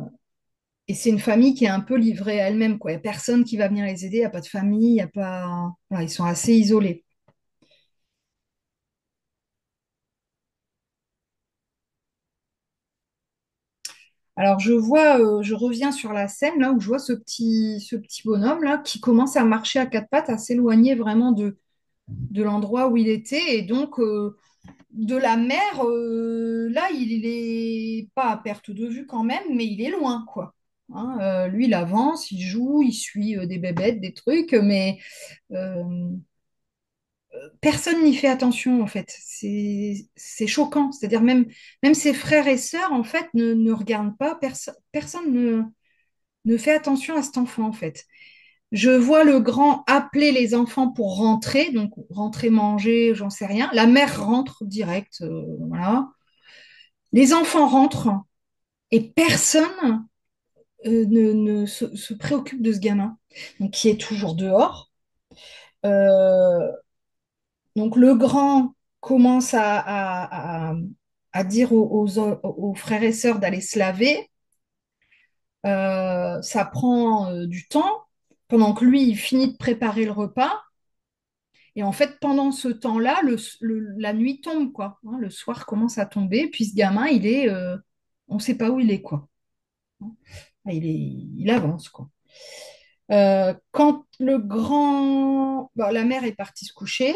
et c'est une famille qui est un peu livrée à elle-même, quoi. Il n'y a personne qui va venir les aider, il n'y a pas de famille, il y a pas. Voilà, ils sont assez isolés. Alors, je reviens sur la scène là où je vois ce petit bonhomme là qui commence à marcher à quatre pattes, à s'éloigner vraiment de l'endroit où il était. Et donc, de la mer, là, il est pas à perte de vue quand même, mais il est loin, quoi. Hein, lui, il avance, il joue, il suit des bébêtes, des trucs, mais euh, personne n'y fait attention, en fait. C'est choquant. C'est-à-dire même ses frères et sœurs, en fait, ne regardent pas. Personne ne fait attention à cet enfant, en fait. Je vois le grand appeler les enfants pour rentrer, donc rentrer manger, j'en sais rien. La mère rentre direct, voilà. Les enfants rentrent et personne ne se préoccupe de ce gamin, donc qui est toujours dehors. Euh, donc le grand commence à dire aux frères et sœurs d'aller se laver. Ça prend du temps pendant que lui, il finit de préparer le repas. Et en fait, pendant ce temps-là, la nuit tombe, quoi. Hein, le soir commence à tomber, puis ce gamin, on ne sait pas où il est, quoi. Il avance, quoi. Quand le grand, bah, la mère est partie se coucher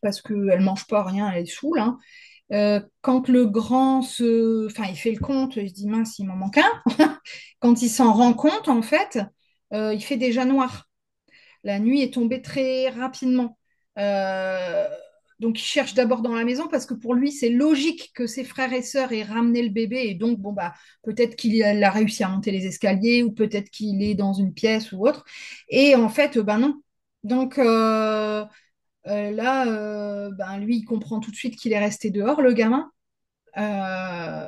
parce qu'elle mange pas rien, elle est saoule, hein. Quand le grand enfin, il fait le compte, il se dit mince, il m'en manque un. Quand il s'en rend compte, en fait, il fait déjà noir. La nuit est tombée très rapidement. Euh, donc, il cherche d'abord dans la maison parce que pour lui, c'est logique que ses frères et sœurs aient ramené le bébé. Et donc, bon, bah, peut-être qu'il a réussi à monter les escaliers ou peut-être qu'il est dans une pièce ou autre. Et en fait, ben non. Donc, là, ben, lui, il comprend tout de suite qu'il est resté dehors, le gamin.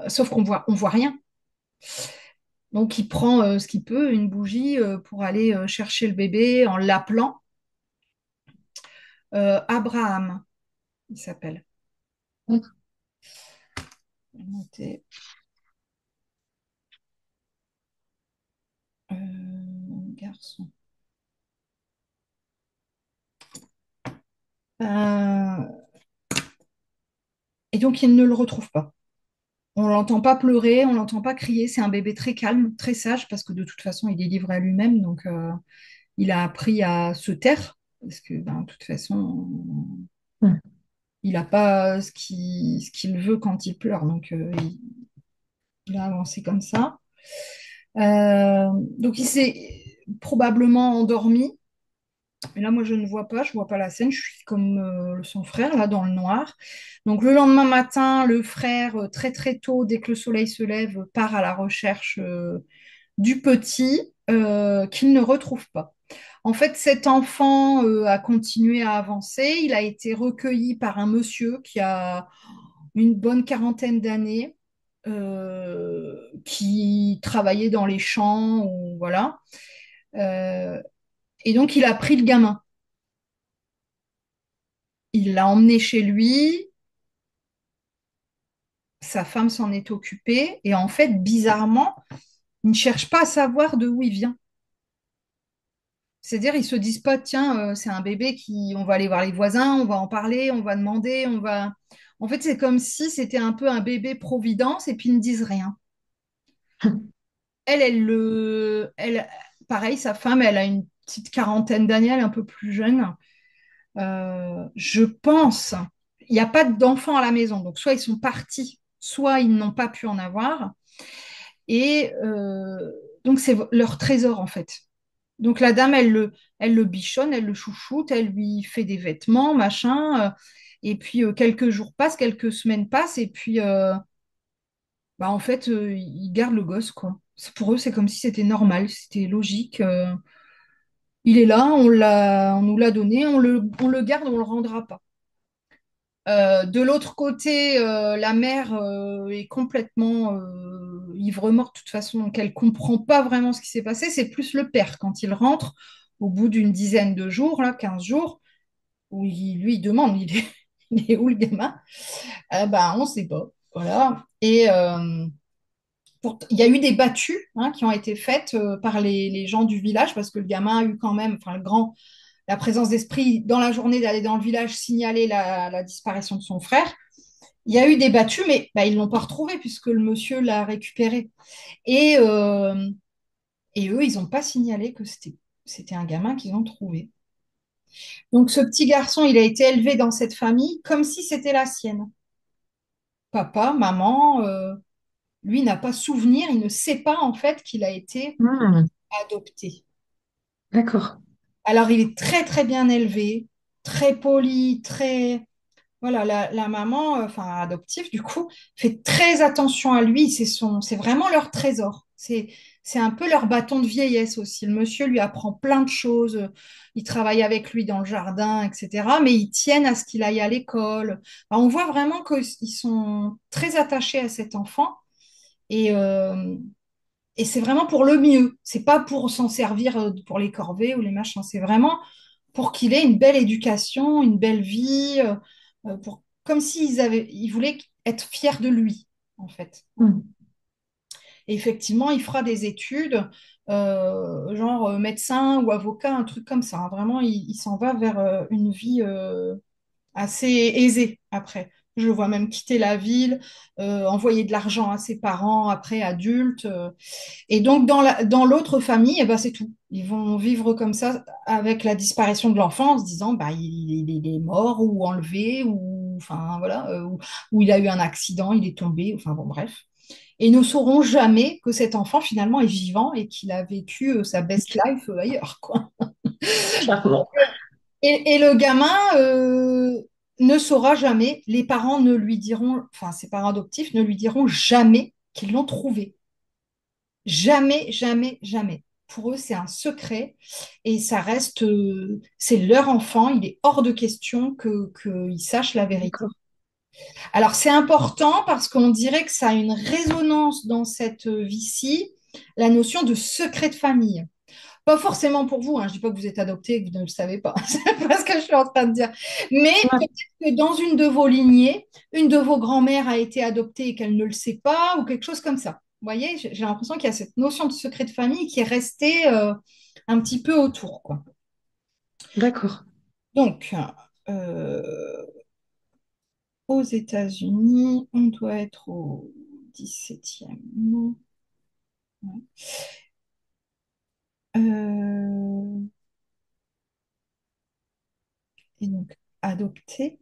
Sauf on voit rien. Donc, il prend ce qu'il peut, une bougie, pour aller chercher le bébé en l'appelant. Abraham, il s'appelle. Noté. Garçon. Euh, et donc, il ne le retrouve pas. On l'entend pas pleurer, on l'entend pas crier. C'est un bébé très calme, très sage, parce que de toute façon, il est livré à lui-même. Donc, il a appris à se taire, parce que ben, de toute façon,
Hmm.
il n'a pas ce qu'il veut quand il pleure. Donc, il a avancé comme ça. Donc, il s'est probablement endormi. Et là, moi, je ne vois pas, je vois pas la scène. Je suis comme son frère, là, dans le noir. Donc, le lendemain matin, le frère, très, très tôt, dès que le soleil se lève, part à la recherche du petit qu'il ne retrouve pas. En fait, cet enfant a continué à avancer. Il a été recueilli par un monsieur qui a une bonne quarantaine d'années, qui travaillait dans les champs, ou voilà. Euh, et donc, il a pris le gamin. Il l'a emmené chez lui. Sa femme s'en est occupée. Et en fait, bizarrement, il ne cherche pas à savoir de où il vient. C'est-à-dire, ils se disent pas, tiens, c'est un bébé qui, on va aller voir les voisins, on va en parler, on va demander, on va. En fait, c'est comme si c'était un peu un bébé providence et puis ils ne disent rien. Pareil, sa femme, elle a une petite quarantaine d'années, elle est un peu plus jeune. Je pense, il n'y a pas d'enfants à la maison, donc soit ils sont partis, soit ils n'ont pas pu en avoir. Et donc, c'est leur trésor, en fait. Donc, la dame, elle le bichonne, elle le chouchoute, elle lui fait des vêtements, machin. Et puis, quelques jours passent, quelques semaines passent, et puis, bah, en fait, ils gardent le gosse, quoi. Pour eux, c'est comme si c'était normal, c'était logique. Il est là, on nous l'a donné, on le garde, on le rendra pas. De l'autre côté, la mère est complètement ivre-morte de toute façon, donc elle comprend pas vraiment ce qui s'est passé. C'est plus le père quand il rentre au bout d'une dizaine de jours, là, 15 jours, où lui il demande, il est où le gamin? Ben, on sait pas. Voilà. Et il y a eu des battues hein, qui ont été faites par les gens du village parce que le gamin a eu quand même, enfin le grand, la présence d'esprit dans la journée d'aller dans le village signaler la disparition de son frère. Il y a eu des battues, mais bah, ils ne l'ont pas retrouvé puisque le monsieur l'a récupéré. Et, euh, et eux, ils n'ont pas signalé que c'était un gamin qu'ils ont trouvé. Donc ce petit garçon, il a été élevé dans cette famille comme si c'était la sienne. Papa, maman, lui n'a pas souvenir, il ne sait pas en fait qu'il a été
Hmm,
adopté.
d'accord.
Alors il est très très bien élevé, très poli, très. Voilà, la maman, enfin adoptive du coup, fait très attention à lui. C'est vraiment leur trésor. C'est un peu leur bâton de vieillesse aussi. Le monsieur lui apprend plein de choses. Il travaille avec lui dans le jardin, etc. Mais ils tiennent à ce qu'il aille à l'école. Enfin, on voit vraiment qu'ils sont très attachés à cet enfant. Et, euh, et c'est vraiment pour le mieux. C'est pas pour s'en servir pour les corvées ou les machins. C'est vraiment pour qu'il ait une belle éducation, une belle vie, comme ils voulaient être fiers de lui, en fait.
Hmm,
Et effectivement, il fera des études, genre médecin ou avocat, un truc comme ça, hein. Vraiment, il s'en va vers une vie assez aisée après. Je le vois même quitter la ville, envoyer de l'argent à ses parents après adultes. Et donc, dans l'autre famille, eh ben, c'est tout. Ils vont vivre comme ça avec la disparition de l'enfant en se disant bah, il est mort ou enlevé ou, enfin, voilà, ou il a eu un accident, il est tombé, enfin bon, bref. Et ne sauront jamais que cet enfant finalement est vivant et qu'il a vécu sa best life ailleurs, quoi.
clairement.
Et le gamin ne saura jamais, les parents ne lui diront, enfin ses parents adoptifs ne lui diront jamais qu'ils l'ont trouvé. Jamais, jamais, jamais. Pour eux, c'est un secret et ça reste, c'est leur enfant. Il est hors de question qu'ils sachent la vérité.
D'accord.
Alors, c'est important parce qu'on dirait que ça a une résonance dans cette vie-ci, la notion de secret de famille. Pas forcément pour vous, hein, je ne dis pas que vous êtes adopté et que vous ne le savez pas, c'est pas ce que je suis en train de dire. Mais
Ouais,
peut-être que dans une de vos lignées, une de vos grand-mères a été adoptée et qu'elle ne le sait pas, ou quelque chose comme ça. Vous voyez, j'ai l'impression qu'il y a cette notion de secret de famille qui est restée un petit peu autour, quoi.
d'accord.
Donc, euh, aux États-Unis, on doit être au 17e. Ouais. Euh, et donc, adopté,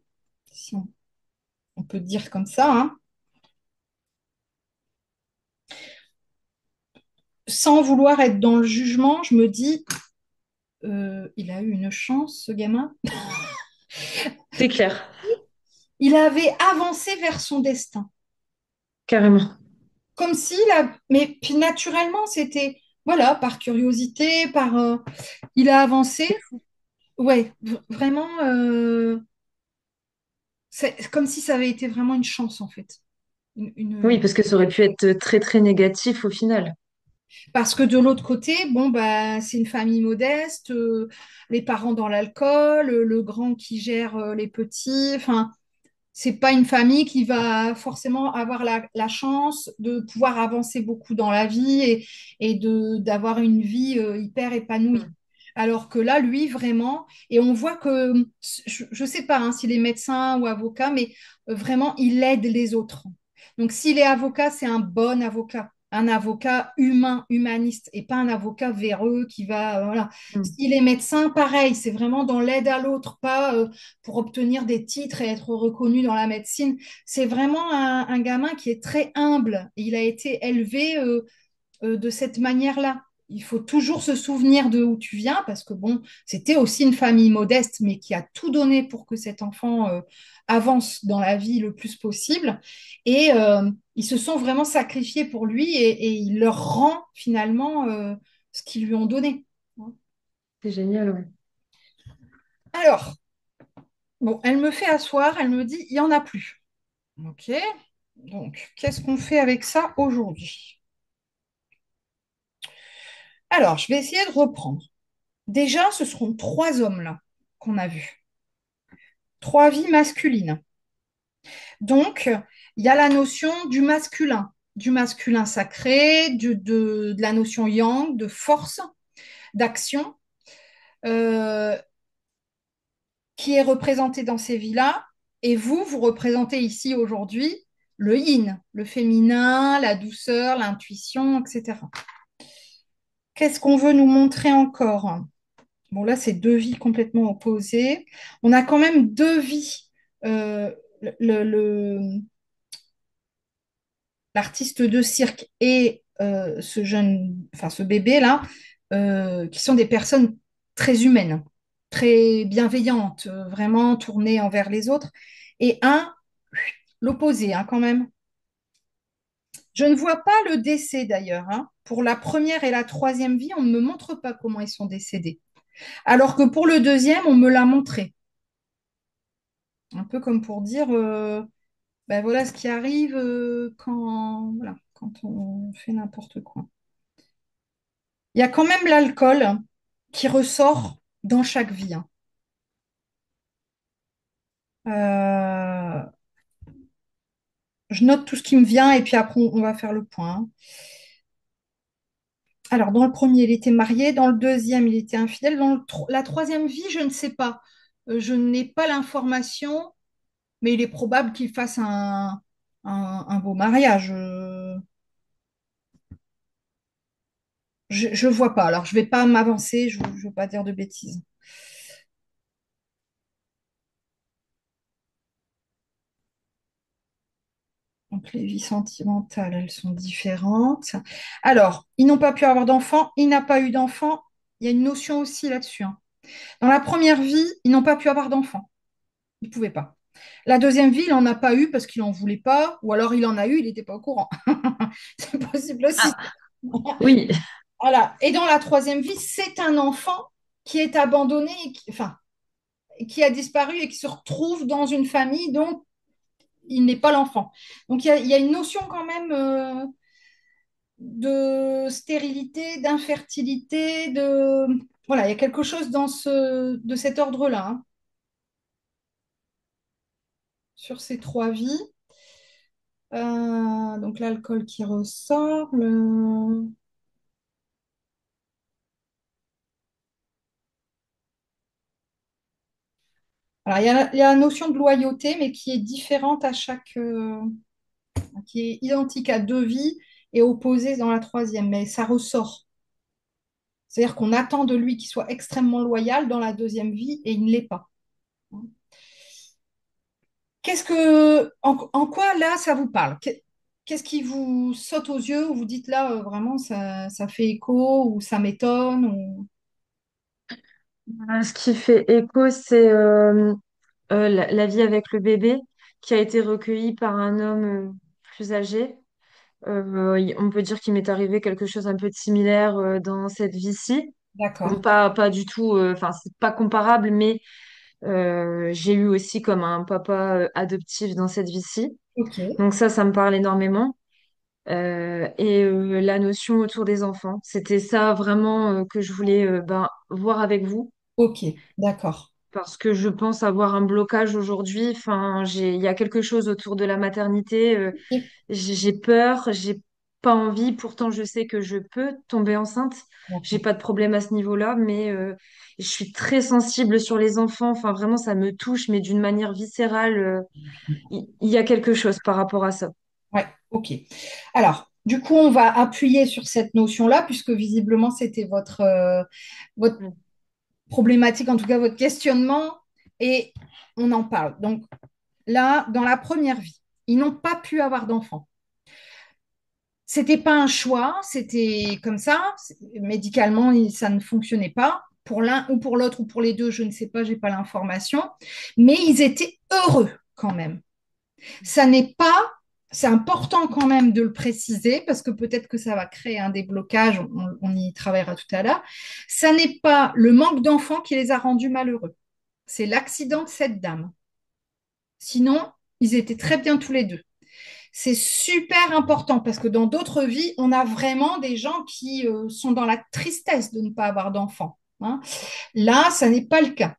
si on peut dire comme ça, hein. Sans vouloir être dans le jugement, je me dis, il a eu une chance, ce gamin.
C'est clair,
Il avait avancé vers son destin.
carrément.
Comme s'il a. Mais puis naturellement, c'était. voilà, par curiosité, il a avancé.
C'est fou.
Ouais, vraiment, c'est comme si ça avait été vraiment une chance en fait.
Oui,
Une,
parce que ça aurait pu être très, très négatif au final.
Parce que de l'autre côté, bon, bah, c'est une famille modeste, les parents dans l'alcool, le grand qui gère les petits. Enfin, c'est pas une famille qui va forcément avoir la chance de pouvoir avancer beaucoup dans la vie et d'avoir une vie hyper épanouie.
Mm.
Alors que là, lui, vraiment, et on voit que, je sais pas hein, s'il est médecin ou avocat, mais vraiment, il aide les autres. Donc, s'il est avocat, c'est un bon avocat. Un avocat humain, humaniste, et pas un avocat véreux qui va, voilà.
Mm.
S'il est médecin, pareil, c'est vraiment dans l'aide à l'autre, pas pour obtenir des titres et être reconnu dans la médecine. C'est vraiment un gamin qui est très humble. Il a été élevé de cette manière-là. Il faut toujours se souvenir de où tu viens parce que bon, c'était aussi une famille modeste, mais qui a tout donné pour que cet enfant avance dans la vie le plus possible. Et ils se sont vraiment sacrifiés pour lui et il leur rend finalement ce qu'ils lui ont donné.
C'est génial, ouais.
Alors, bon, elle me fait asseoir, elle me dit, il n'y en a plus. Ok, donc qu'est-ce qu'on fait avec ça aujourd'hui? Alors, je vais essayer de reprendre. Déjà, ce seront trois hommes là qu'on a vus, trois vies masculines. Donc, il y a la notion du masculin sacré, de la notion yang, de force, d'action, euh, qui est représentée dans ces vies-là. Et vous, vous représentez ici aujourd'hui le yin, le féminin, la douceur, l'intuition, etc. Qu'est-ce qu'on veut nous montrer encore? Bon, là, c'est deux vies complètement opposées. On a quand même deux vies. Euh, L'artiste de cirque et ce jeune, enfin ce bébé-là, qui sont des personnes très humaines, très bienveillantes, vraiment tournées envers les autres. Et l'opposé, hein, quand même. Je ne vois pas le décès d'ailleurs, hein. Pour la première et la troisième vie, on ne me montre pas comment ils sont décédés. Alors que pour le deuxième, on me l'a montré. Un peu comme pour dire, ben voilà ce qui arrive voilà, quand on fait n'importe quoi. Il y a quand même l'alcool qui ressort dans chaque vie, hein. Euh, je note tout ce qui me vient et puis après, on va faire le point, hein. Alors, dans le premier, il était marié. Dans le deuxième, il était infidèle. Dans la troisième vie, je ne sais pas. Je n'ai pas l'information, mais il est probable qu'il fasse un beau mariage. Je vois pas. Alors, je vais pas m'avancer. Je ne veux pas dire de bêtises. Donc, les vies sentimentales, elles sont différentes. Alors, ils n'ont pas pu avoir d'enfants. Il n'a pas eu d'enfants. Il y a une notion aussi là-dessus, hein. Dans la première vie, ils n'ont pas pu avoir d'enfants. Ils ne pouvaient pas. La deuxième vie, il n'en a pas eu parce qu'il n'en voulait pas. Ou alors, il en a eu, il n'était pas au courant. C'est possible aussi.
Ah, oui.
Voilà. Et dans la troisième vie, c'est un enfant qui est abandonné, enfin, qui a disparu et qui se retrouve dans une famille dont il n'est pas l'enfant. Donc il y a une notion quand même de stérilité, d'infertilité, de voilà, il y a quelque chose de cet ordre-là, hein, sur ces trois vies. Donc l'alcool qui ressort. Alors, il y a la notion de loyauté, mais qui est différente à qui est identique à deux vies et opposée dans la troisième, mais ça ressort. C'est-à-dire qu'on attend de lui qu'il soit extrêmement loyal dans la deuxième vie et il ne l'est pas. En quoi là ça vous parle? Qu'est-ce qui vous saute aux yeux ou vous dites là vraiment ça fait écho ou ça m'étonne
Ce qui fait écho, c'est la vie avec le bébé qui a été recueilli par un homme plus âgé. On peut dire qu'il m'est arrivé quelque chose un peu de similaire dans cette vie-ci. Bon,
D'accord.
pas du tout, enfin, c'est pas comparable, mais j'ai eu aussi comme un papa adoptif dans cette vie-ci.
Ok.
Donc ça me parle énormément. La notion autour des enfants, c'était ça vraiment que je voulais voir avec vous.
Ok. D'accord.
Parce que je pense avoir un blocage aujourd'hui. Enfin, il y a quelque chose autour de la maternité.
Ok.
J'ai peur, j'ai pas envie. Pourtant, je sais que je peux tomber enceinte. J'ai
D'accord.
pas de problème à ce niveau-là, mais je suis très sensible sur les enfants. Enfin, vraiment, ça me touche, mais d'une manière viscérale. Il y a quelque chose par rapport à ça.
Ouais. Ok. Alors, du coup, on va appuyer sur cette notion-là, puisque visiblement, c'était votre
Mm.
problématique, en tout cas votre questionnement, et on en parle. Donc là, dans la première vie, ils n'ont pas pu avoir d'enfants. C'était pas un choix, c'était comme ça. Médicalement, ça ne fonctionnait pas. Pour l'un ou pour l'autre ou pour les deux, je ne sais pas, j'ai pas l'information. Mais ils étaient heureux quand même. Ça n'est pas, c'est important quand même de le préciser parce que peut-être que ça va créer un déblocage. On y travaillera tout à l'heure. Ça n'est pas le manque d'enfants qui les a rendus malheureux. C'est l'accident de cette dame. Sinon, ils étaient très bien tous les deux. C'est super important parce que dans d'autres vies, on a vraiment des gens qui sont dans la tristesse de ne pas avoir d'enfants, hein. Là, ça n'est pas le cas.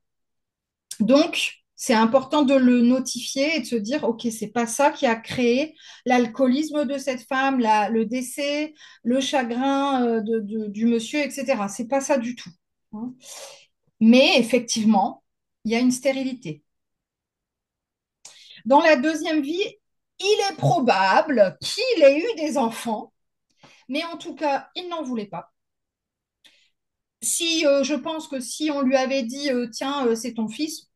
Donc, c'est important de le notifier et de se dire, OK, c'est pas ça qui a créé l'alcoolisme de cette femme, le décès, le chagrin du monsieur, etc. C'est pas ça du tout, hein. Mais effectivement, il y a une stérilité. Dans la deuxième vie, il est probable qu'il ait eu des enfants, mais en tout cas, il n'en voulait pas. Si je pense que si on lui avait dit tiens, c'est ton fils,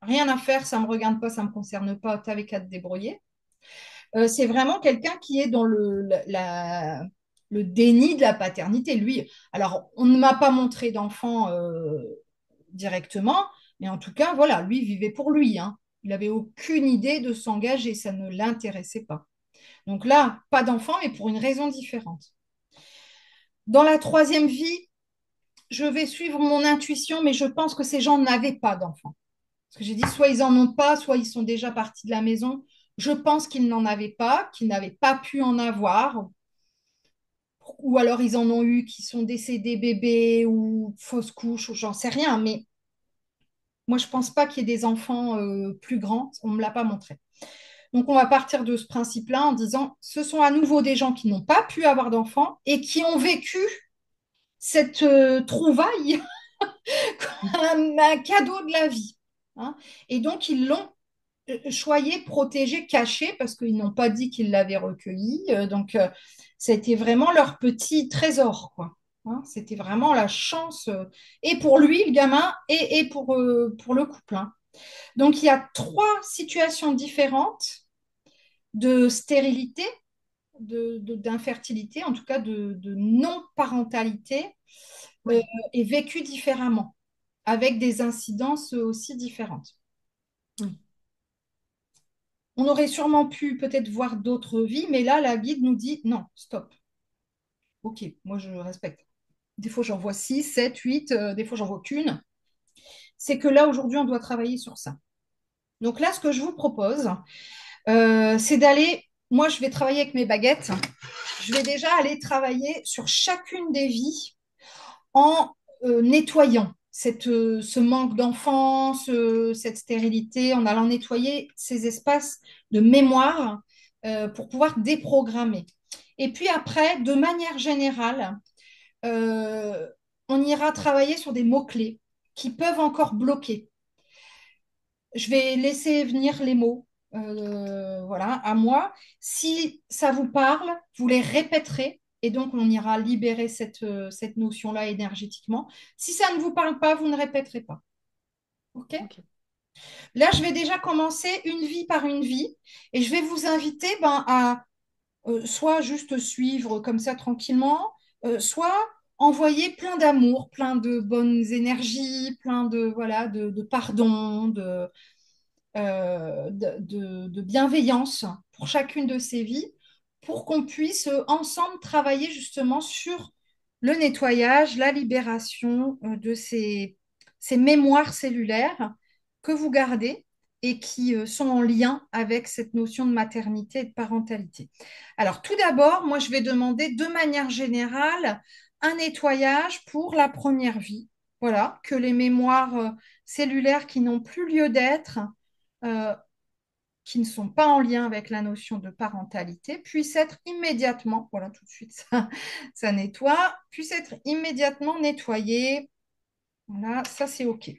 rien à faire, ça ne me regarde pas, ça ne me concerne pas, t'avais qu'à te débrouiller. C'est vraiment quelqu'un qui est dans le déni de la paternité. Lui, alors, on ne m'a pas montré d'enfant directement, mais en tout cas, voilà, lui vivait pour lui, hein. Il n'avait aucune idée de s'engager, ça ne l'intéressait pas. Donc là, pas d'enfant, mais pour une raison différente. Dans la troisième vie, je vais suivre mon intuition, mais je pense que ces gens n'avaient pas d'enfants. Parce que j'ai dit, soit ils en ont pas, soit ils sont déjà partis de la maison. Je pense qu'ils n'en avaient pas, qu'ils n'avaient pas pu en avoir, ou alors ils en ont eu qui sont décédés bébés ou fausses couches, ou j'en sais rien, mais moi je pense pas qu'il y ait des enfants plus grands, on ne me l'a pas montré. Donc on va partir de ce principe-là en disant, ce sont à nouveau des gens qui n'ont pas pu avoir d'enfants et qui ont vécu cette trouvaille un cadeau de la vie, hein. Et donc, ils l'ont choyé, protégé, caché, parce qu'ils n'ont pas dit qu'ils l'avaient recueilli. Donc, c'était vraiment leur petit trésor, quoi, hein. C'était vraiment la chance, et pour lui, le gamin, et pour le couple, hein. Donc, il y a trois situations différentes de stérilité, d'infertilité, en tout cas de non-parentalité, euh,
Oui.
et vécues différemment, avec des incidences aussi différentes.
Mm.
On aurait sûrement pu peut-être voir d'autres vies, mais là, la guide nous dit non, stop. Ok, moi je respecte. Des fois, j'en vois 6, 7, 8, des fois, j'en vois qu'une. C'est que là, aujourd'hui, on doit travailler sur ça. Donc là, ce que je vous propose, c'est d'aller, moi, je vais travailler avec mes baguettes. Je vais déjà aller travailler sur chacune des vies en nettoyant ce manque d'enfance, cette stérilité, en allant nettoyer ces espaces de mémoire pour pouvoir déprogrammer. Et puis après, de manière générale, euh, on ira travailler sur des mots-clés qui peuvent encore bloquer. Je vais laisser venir les mots, voilà, à moi. Si ça vous parle, vous les répéterez et donc on ira libérer cette notion-là énergétiquement. Si ça ne vous parle pas, vous ne répéterez pas. OK?
Ok.
Là, je vais déjà commencer une vie par une vie et je vais vous inviter à soit juste suivre comme ça tranquillement, soit envoyer plein d'amour, plein de bonnes énergies, plein de, voilà, de pardon, de bienveillance pour chacune de ces vies pour qu'on puisse ensemble travailler justement sur le nettoyage, la libération de ces mémoires cellulaires que vous gardez et qui sont en lien avec cette notion de maternité et de parentalité. Alors, tout d'abord, moi, je vais demander de manière générale un nettoyage pour la première vie. Voilà, que les mémoires cellulaires qui n'ont plus lieu d'être euh, qui ne sont pas en lien avec la notion de parentalité puissent être immédiatement, voilà tout de suite ça nettoie, puissent être immédiatement nettoyés. Voilà, ça c'est OK.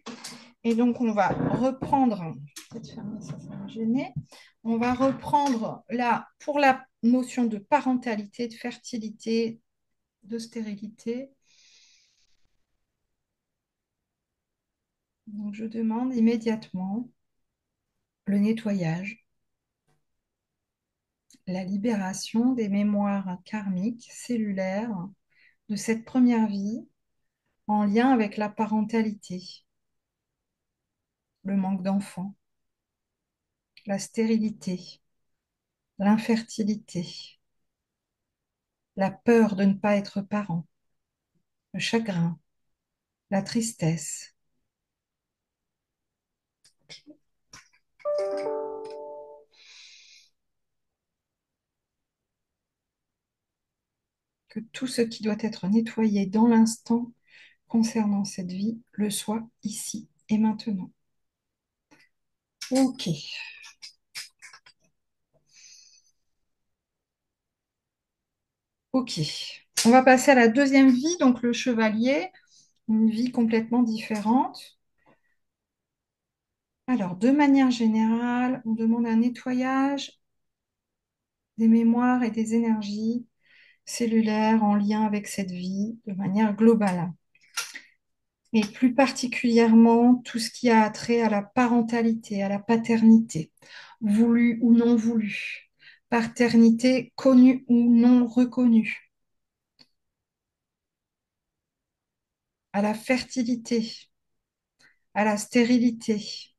Et donc on va reprendre, je vais peut-être fermer ça, ça va me gêner. On va reprendre là pour la notion de parentalité, de fertilité, de stérilité. Donc je demande immédiatement le nettoyage, la libération des mémoires karmiques, cellulaires de cette première vie en lien avec la parentalité, le manque d'enfants, la stérilité, l'infertilité, la peur de ne pas être parent, le chagrin, la tristesse. Que tout ce qui doit être nettoyé dans l'instant concernant cette vie le soit ici et maintenant. Ok, ok. On va passer à la deuxième vie, donc le chevalier, une vie complètement différente. Alors, de manière générale, on demande un nettoyage des mémoires et des énergies cellulaires en lien avec cette vie de manière globale. Et plus particulièrement tout ce qui a trait à la parentalité, à la paternité, voulue ou non voulue, paternité connue ou non reconnue, à la fertilité, à la stérilité,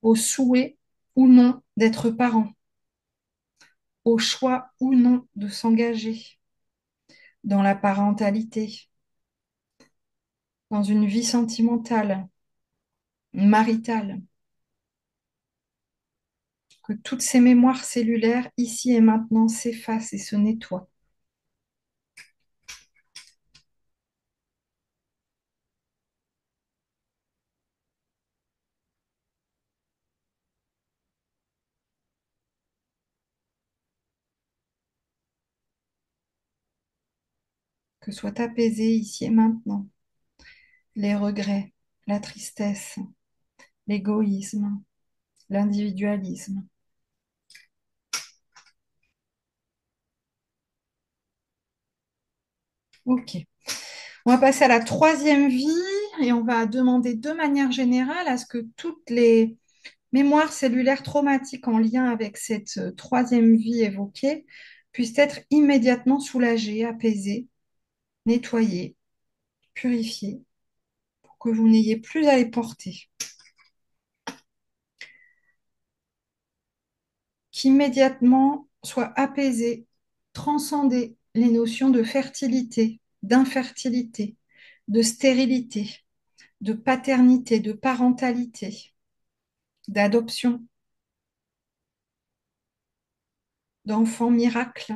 au souhait ou non d'être parent, au choix ou non de s'engager dans la parentalité, dans une vie sentimentale, maritale, que toutes ces mémoires cellulaires, ici et maintenant, s'effacent et se nettoient. Que soient apaisés ici et maintenant les regrets, la tristesse, l'égoïsme, l'individualisme. Ok. On va passer à la troisième vie et on va demander de manière générale à ce que toutes les mémoires cellulaires traumatiques en lien avec cette troisième vie évoquée puissent être immédiatement soulagées, apaisées, nettoyées, purifiées, pour que vous n'ayez plus à les porter. Qu'immédiatement soient apaisées, transcender les notions de fertilité, d'infertilité, de stérilité, de paternité, de parentalité, d'adoption, d'enfant miracle,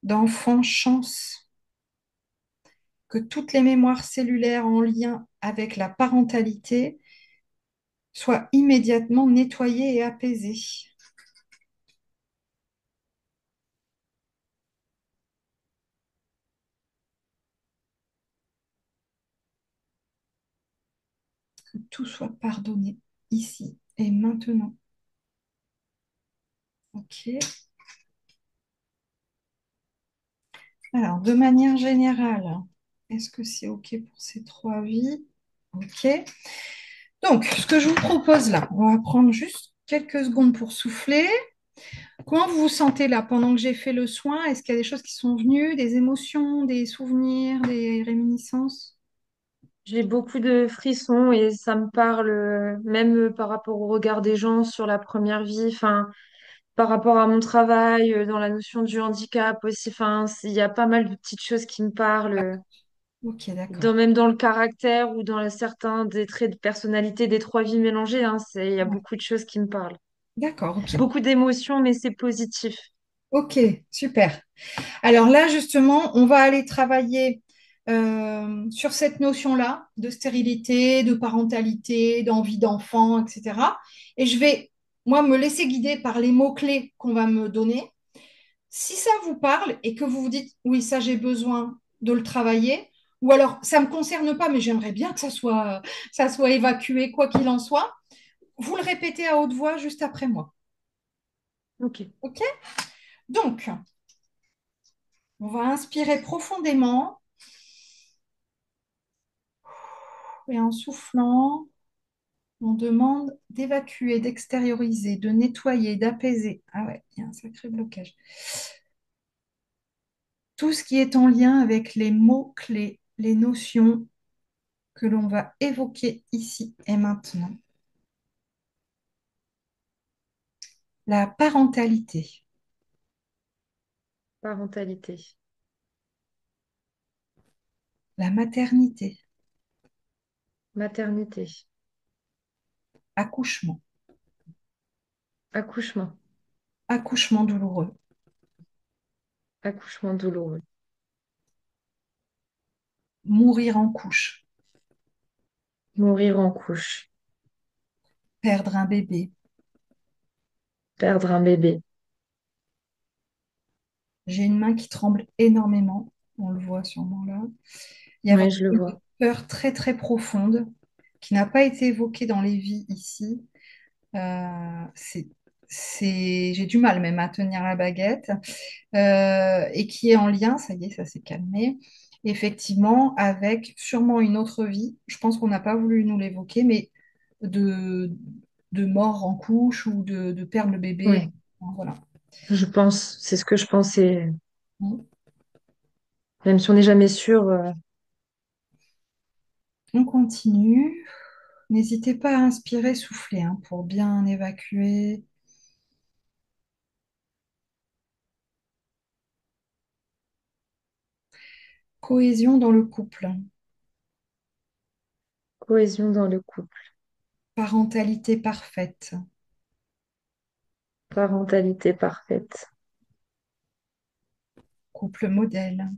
d'enfant chance, que toutes les mémoires cellulaires en lien avec la parentalité soient immédiatement nettoyées et apaisées. Que tout soit pardonné ici et maintenant. Ok. Alors, de manière générale, est-ce que c'est OK pour ces trois vies? OK. Donc, ce que je vous propose là, on va prendre juste quelques secondes pour souffler. Comment vous vous sentez là pendant que j'ai fait le soin? Est-ce qu'il y a des choses qui sont venues, des émotions, des souvenirs, des réminiscences?
J'ai beaucoup de frissons et ça me parle même par rapport au regard des gens sur la première vie. Enfin, par rapport à mon travail, dans la notion du handicap aussi. Enfin, il y a pas mal de petites choses qui me parlent,
Ok, d'accord.
même dans le caractère ou dans certains des traits de personnalité des trois vies mélangées, hein, il y a
Ouais.
beaucoup de choses qui me parlent.
D'accord, ok.
Beaucoup d'émotions, mais c'est positif.
Ok, super. Alors là, justement, on va aller travailler sur cette notion-là de stérilité, de parentalité, d'envie d'enfant, etc. Et je vais, moi, me laisser guider par les mots-clés qu'on va me donner. Si ça vous parle et que vous vous dites, oui, ça, j'ai besoin de le travailler, ou alors, ça ne me concerne pas, mais j'aimerais bien que ça soit évacué, quoi qu'il en soit, vous le répétez à haute voix juste après moi.
Ok.
OK? Donc, on va inspirer profondément et en soufflant, on demande d'évacuer, d'extérioriser, de nettoyer, d'apaiser. Ah ouais, il y a un sacré blocage. Tout ce qui est en lien avec les mots-clés, les notions que l'on va évoquer ici et maintenant. La parentalité,
Parentalité,
la maternité,
maternité,
accouchement,
accouchement,
accouchement douloureux,
accouchement douloureux,
mourir en couche,
mourir en couche,
perdre un bébé.
perdre un bébé.
J'ai une main qui tremble énormément, on le voit sûrement là. Il y a vraiment
Oui, je le
une
vois.
peur très très profonde qui n'a pas été évoquée dans les vies ici. C'est, j'ai du mal même à tenir la baguette et qui est en lien, ça y est, ça s'est calmé, effectivement, avec sûrement une autre vie. Je pense qu'on n'a pas voulu nous l'évoquer, mais de, de mort en couche ou de perdre le bébé.
Oui,
Voilà.
je pense, c'est ce que je pensais. Même si on n'est jamais sûr,
On continue. N'hésitez pas à inspirer, souffler hein, pour bien évacuer. Cohésion dans le couple,
cohésion dans le couple,
parentalité parfaite,
parentalité parfaite,
couple modèle,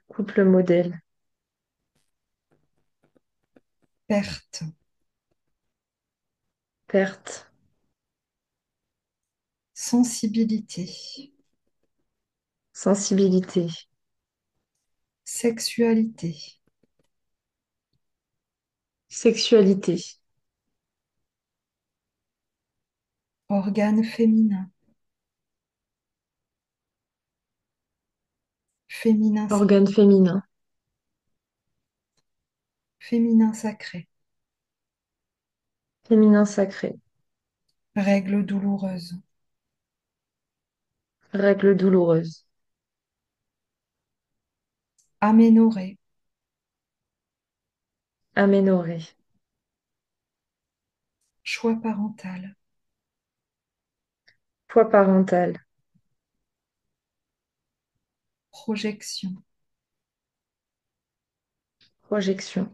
couple modèle,
perte,
perte,
sensibilité,
sensibilité,
sexualité,
sexualité,
organe féminin, féminin,
organe féminin,
féminin sacré,
féminin sacré,
règles douloureuses,
règle douloureuse,
aménorrhée,
aménorrhée,
choix parental,
poids parental,
projection,
projection,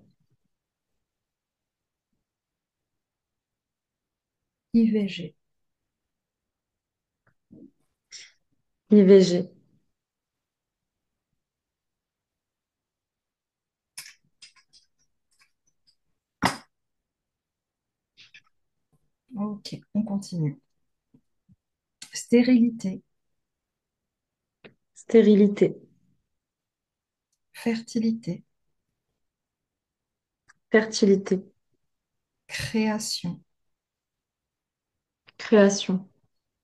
IVG.
IVG,
Ok, on continue. Stérilité,
stérilité,
fertilité,
fertilité,
création,
création,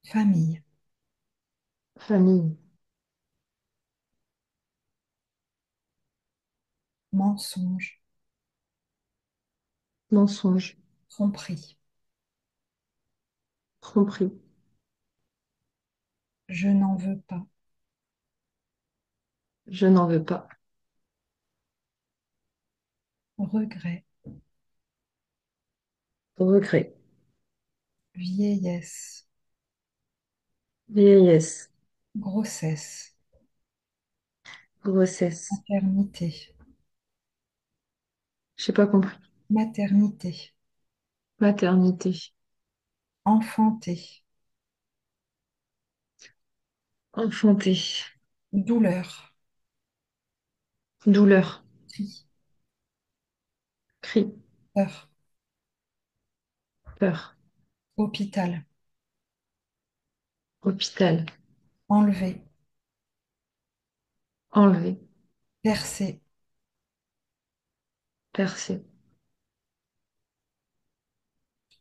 famille,
famille,
mensonge,
mensonge,
tromperie.
tromperie,
Je n'en veux pas.
je n'en veux pas,
Regret,
regret,
vieillesse,
vieillesse,
grossesse,
grossesse.
maternité,
J'ai pas compris.
maternité,
Maternité,
enfanter,
enfanté,
douleur,
douleur,
cri,
cri,
peur,
peur,
hôpital,
hôpital,
enlever,
enlevé,
percer,
percé,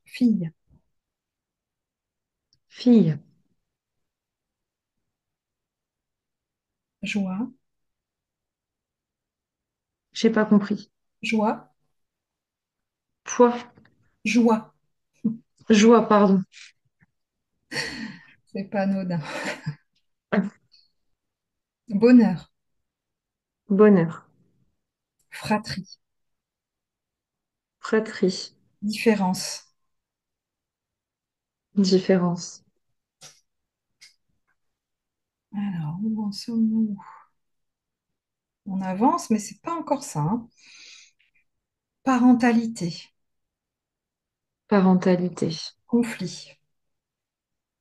fille,
fille,
joie,
j'ai pas compris.
joie,
Poids,
joie.
joie, pardon.
C'est pas anodin. Bonheur,
Bonheur,
fratrie,
fratrie,
différence.
différence,
Alors, où en sommes-nous? On avance, mais c'est pas encore ça, hein. Parentalité,
parentalité,
conflit,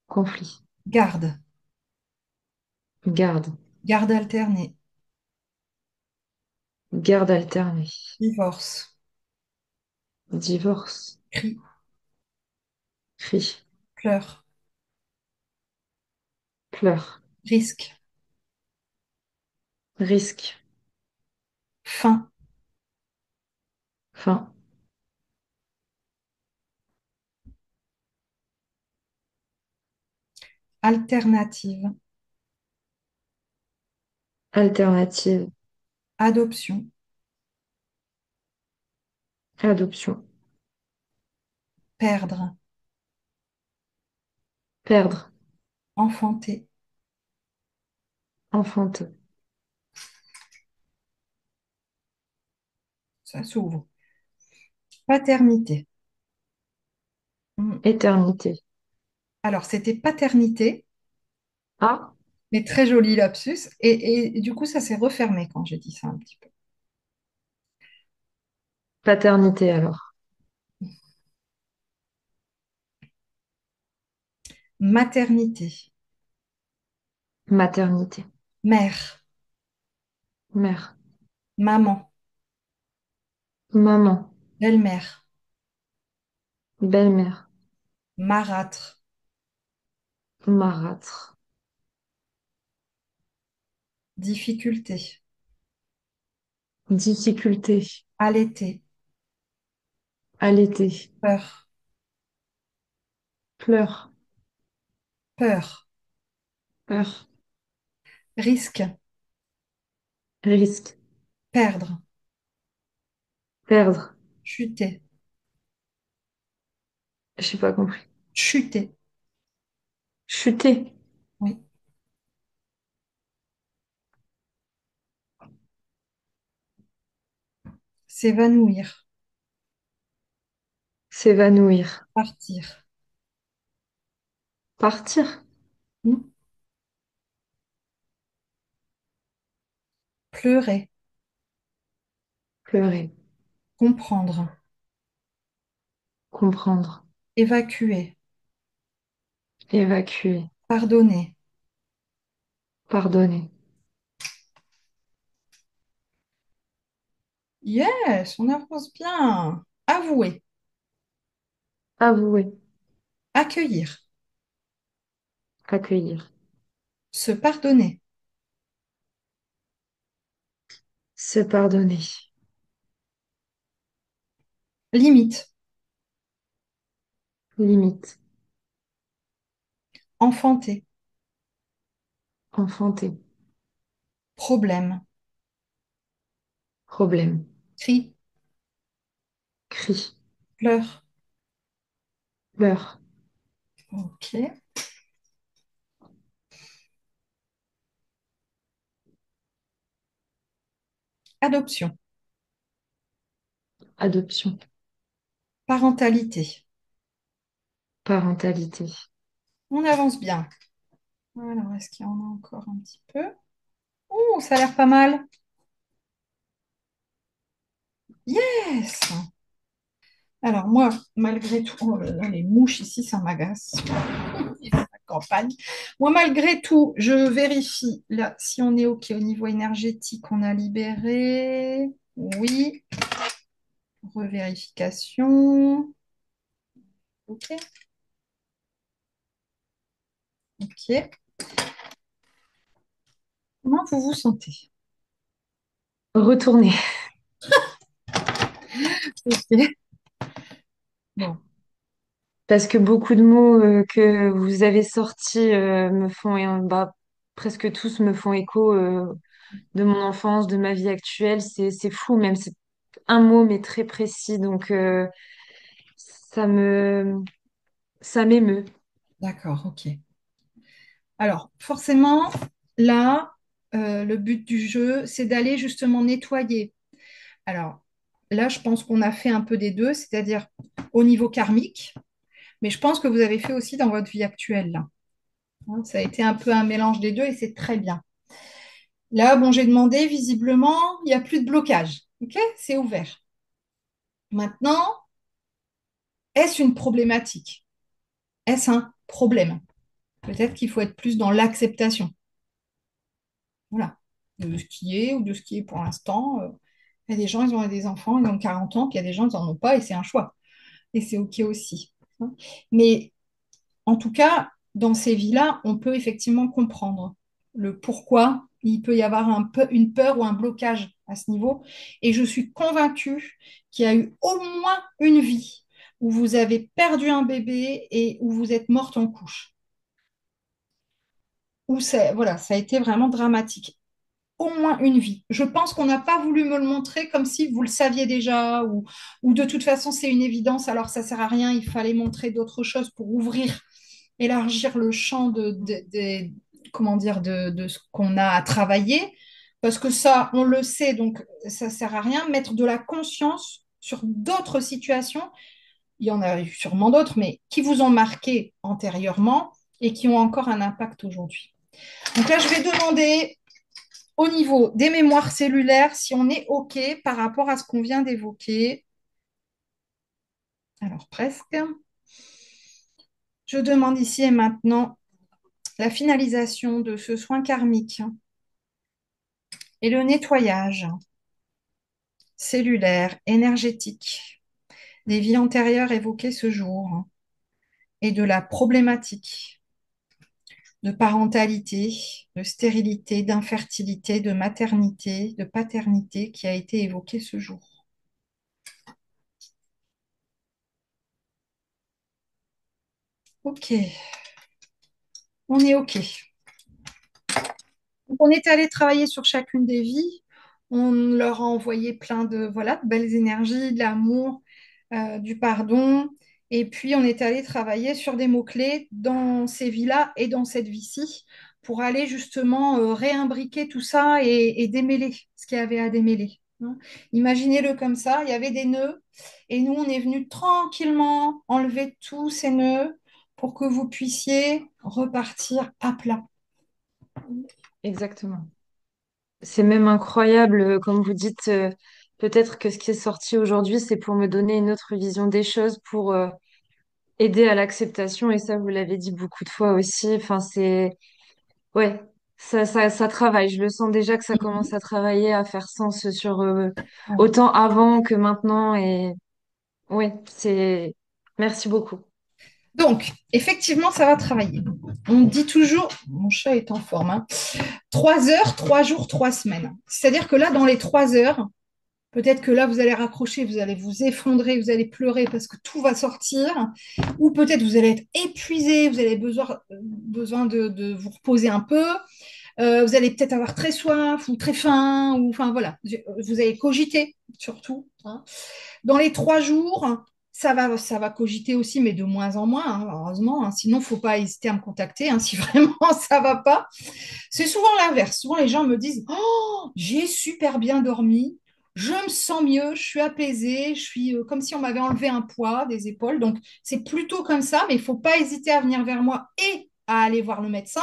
conflit,
garde,
garde,
garde alternée,
garde alternée,
divorce,
divorce,
cri,
cri,
pleurs,
pleurs,
risque,
risque,
faim,
faim,
alternative,
alternative,
adoption,
adoption,
perdre,
perdre,
enfanter,
enfanter,
ça s'ouvre. Paternité. Hmm.
éternité.
Alors, c'était paternité,
Ah,
mais très joli lapsus. Et du coup, ça s'est refermé quand j'ai dit ça un petit peu.
paternité alors.
Maternité,
Maternité,
mère,
mère,
maman,
maman,
belle-mère,
belle-mère,
marâtre,
marâtre,
difficulté,
difficulté,
allaiter,
allaiter,
peur,
pleurs,
peur,
peur,
risque,
risque,
perdre,
perdre.
chuter,
J'ai pas compris.
chuter,
Chuter,
oui, s'évanouir,
s'évanouir,
partir,
partir,
hmm, pleurer,
pleurer,
comprendre,
comprendre,
évacuer,
évacuer,
pardonner.
pardonner,
Yes, on avance bien. Avouer,
avouer,
accueillir,
accueillir,
se pardonner,
se pardonner,
limite,
limite,
enfanter,
enfanter,
problème,
problème,
cri,
cri,
pleurs.
pleurs,
Ok. Adoption,
adoption,
parentalité.
parentalité,
On avance bien. Alors, est-ce qu'il y en a encore un petit peu? Oh, ça a l'air pas mal. Yes! Alors moi, malgré tout, oh là là, les mouches ici, ça m'agace. C'est la campagne. Moi, malgré tout, je vérifie là si on est OK au niveau énergétique, on a libéré. Oui, revérification. OK, OK. Comment vous vous sentez?
Retourner.
OK. Bon,
Parce que beaucoup de mots que vous avez sortis me font, bah, presque tous me font écho de mon enfance, de ma vie actuelle. C'est fou, même c'est un mot, mais très précis. Donc, ça me, ça m'émeut.
d'accord, OK. Alors, forcément, là, le but du jeu, c'est d'aller justement nettoyer. Alors, là, je pense qu'on a fait un peu des deux, c'est-à-dire au niveau karmique, mais je pense que vous avez fait aussi dans votre vie actuelle, là. Hein, ça a été un peu un mélange des deux et c'est très bien. Là, bon, j'ai demandé, visiblement, il n'y a plus de blocage. OK? C'est ouvert. Maintenant, est-ce une problématique? Est-ce un problème? Peut-être qu'il faut être plus dans l'acceptation. Voilà. De ce qui est ou de ce qui est pour l'instant. Il y a des gens, ils ont des enfants, ils ont 40 ans, puis il y a des gens, ils n'en ont pas et c'est un choix. Et c'est OK aussi. Hein. Mais en tout cas, dans ces vies-là, on peut effectivement comprendre le pourquoi il peut y avoir une peur ou un blocage à ce niveau. Et je suis convaincue qu'il y a eu au moins une vie où vous avez perdu un bébé et où vous êtes morte en couche. Où voilà, ça a été vraiment dramatique. Au moins une vie. Je pense qu'on n'a pas voulu me le montrer comme si vous le saviez déjà ou de toute façon c'est une évidence, alors ça sert à rien, il fallait montrer d'autres choses pour ouvrir, élargir le champ comment dire, de ce qu'on a à travailler, parce que ça, on le sait, donc ça sert à rien. Mettre de la conscience sur d'autres situations, il y en a eu sûrement d'autres, mais qui vous ont marqué antérieurement et qui ont encore un impact aujourd'hui. Donc là, je vais demander au niveau des mémoires cellulaires, si on est OK par rapport à ce qu'on vient d'évoquer. Alors, presque. Je demande ici et maintenant la finalisation de ce soin karmique et le nettoyage cellulaire, énergétique des vies antérieures évoquées ce jour et de la problématique de parentalité, de stérilité, d'infertilité, de maternité, de paternité qui a été évoquée ce jour. OK, on est OK. Donc, on est allé travailler sur chacune des vies. On leur a envoyé plein de, voilà, de belles énergies, de l'amour, du pardon. Et puis, on est allé travailler sur des mots-clés dans ces vies-là et dans cette vie-ci pour aller justement réimbriquer tout ça et démêler ce qu'il y avait à démêler. Hein. Imaginez-le comme ça, il y avait des nœuds et nous, on est venu tranquillement enlever tous ces nœuds pour que vous puissiez repartir à plat.
Exactement. C'est même incroyable, comme vous dites, peut-être que ce qui est sorti aujourd'hui, c'est pour me donner une autre vision des choses, pour aider à l'acceptation. Et ça, vous l'avez dit beaucoup de fois aussi. Enfin, ouais, ça travaille. Je le sens déjà que ça commence à travailler, à faire sens sur
Voilà.
autant avant que maintenant. Et ouais, merci beaucoup.
Donc, effectivement, ça va travailler. On dit toujours, mon chat est en forme, hein, 3 heures, 3 jours, 3 semaines. C'est-à-dire que là, dans les 3 heures, peut-être que là, vous allez raccrocher, vous allez vous effondrer, vous allez pleurer parce que tout va sortir, ou peut-être vous allez être épuisé, vous avez besoin de vous reposer un peu. Vous allez peut-être avoir très soif ou très faim, ou enfin voilà, vous allez cogiter surtout. Hein. Dans les 3 jours, ça va cogiter aussi, mais de moins en moins, hein, heureusement. Hein. Sinon, il ne faut pas hésiter à me contacter hein, si vraiment ça ne va pas. C'est souvent l'inverse. Souvent, les gens me disent oh, j'ai super bien dormi, je me sens mieux, je suis apaisée, je suis comme si on m'avait enlevé un poids des épaules. Donc, c'est plutôt comme ça, mais il ne faut pas hésiter à venir vers moi et à aller voir le médecin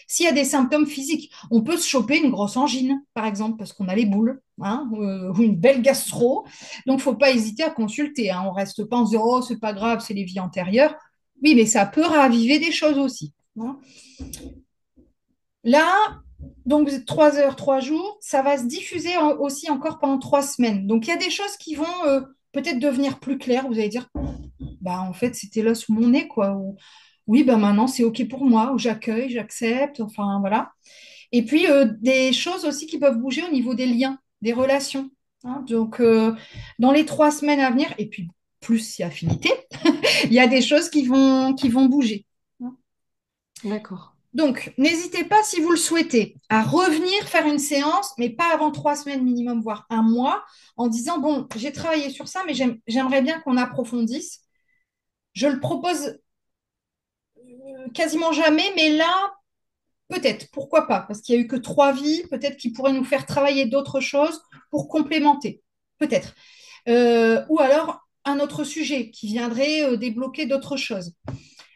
s'il y a des symptômes physiques. On peut se choper une grosse angine, par exemple, parce qu'on a les boules, hein, ou une belle gastro. Donc, faut pas hésiter à consulter. Hein. On reste pas en se disant, oh, c'est pas grave, c'est les vies antérieures. Oui, mais ça peut raviver des choses aussi. Hein. Là, donc 3 heures, 3 jours, ça va se diffuser aussi encore pendant 3 semaines. Donc, il y a des choses qui vont peut-être devenir plus claires. Vous allez dire, bah en fait, c'était là sous mon nez, quoi. Ou, oui, bah maintenant, c'est OK pour moi, ou j'accueille, j'accepte, enfin, voilà. Et puis, des choses aussi qui peuvent bouger au niveau des liens, des relations. Hein. Donc, dans les 3 semaines à venir, et puis plus il y a affinité, il y a des choses qui vont bouger. Hein.
D'accord.
Donc, n'hésitez pas, si vous le souhaitez, à revenir faire une séance, mais pas avant 3 semaines minimum, voire un mois, en disant, bon, j'ai travaillé sur ça, mais j'aimerais bien qu'on approfondisse. Je le propose quasiment jamais, mais là, peut-être, pourquoi pas, parce qu'il n'y a eu que 3 vies, peut-être qu'il pourrait nous faire travailler d'autres choses pour complémenter, peut-être. Ou alors un autre sujet qui viendrait débloquer d'autres choses.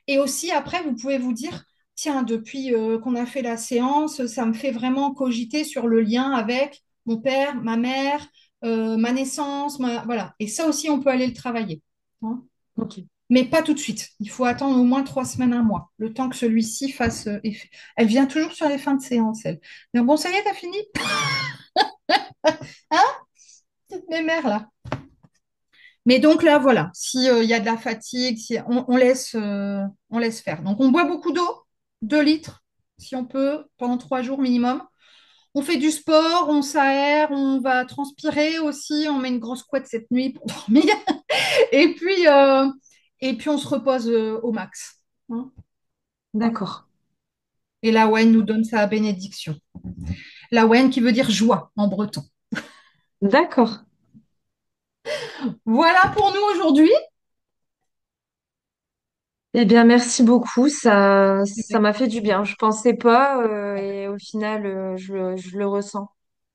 Et aussi, après, vous pouvez vous dire, tiens, depuis qu'on a fait la séance, ça me fait vraiment cogiter sur le lien avec mon père, ma mère, ma naissance, voilà. Et ça aussi, on peut aller le travailler. Hein.
Ok.
Mais pas tout de suite. Il faut attendre au moins 3 semaines, un mois, le temps que celui-ci fasse effet. Elle vient toujours sur les fins de séance, elle. Mais bon, ça y est, t'as fini? Hein? Petite mémère, là. Mais donc là, voilà, s'il y a de la fatigue, si on laisse faire. Donc, on boit beaucoup d'eau, 2 litres, si on peut, pendant 3 jours minimum. On fait du sport, on s'aère, on va transpirer aussi, on met une grosse couette cette nuit pour dormir. Et puis, euh, et puis on se repose au max. Hein. Voilà.
D'accord.
Et la Wen nous donne sa bénédiction. La Wen qui veut dire joie en breton.
D'accord.
Voilà pour nous aujourd'hui.
Eh bien, merci beaucoup. Ça m'a fait du bien. Je pensais pas, et au final, je le ressens.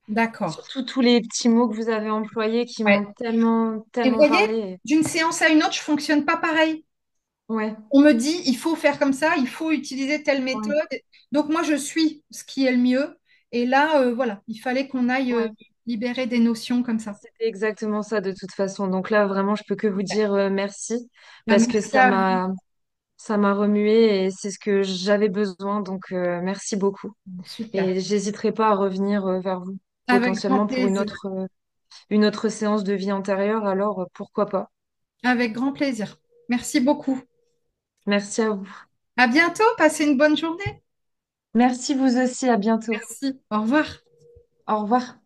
D'accord.
Surtout tous les petits mots que vous avez employés qui
Ouais.
m'ont tellement,
Et vous
tellement
voyez,
parlé.
d'une séance à une autre, je fonctionne pas pareil.
Ouais,
On me dit, il faut faire comme ça, il faut utiliser telle
ouais,
méthode. Donc moi, je suis ce qui est le mieux. Et là, voilà, il fallait qu'on aille
ouais.
libérer des notions comme ça.
C'était exactement ça de toute façon. Donc là, vraiment, je peux que vous dire merci
Ben,
parce que
merci à vous.
ça m'a remué et c'est ce que j'avais besoin. Donc merci beaucoup.
Super.
Et j'hésiterai pas à revenir vers vous
Avec grand
potentiellement pour
plaisir.
une autre séance de vie antérieure. Alors pourquoi pas?
Avec grand plaisir. Merci beaucoup.
Merci à vous.
À bientôt. Passez une bonne journée.
Merci vous aussi. À bientôt.
Merci. Au revoir.
Au revoir.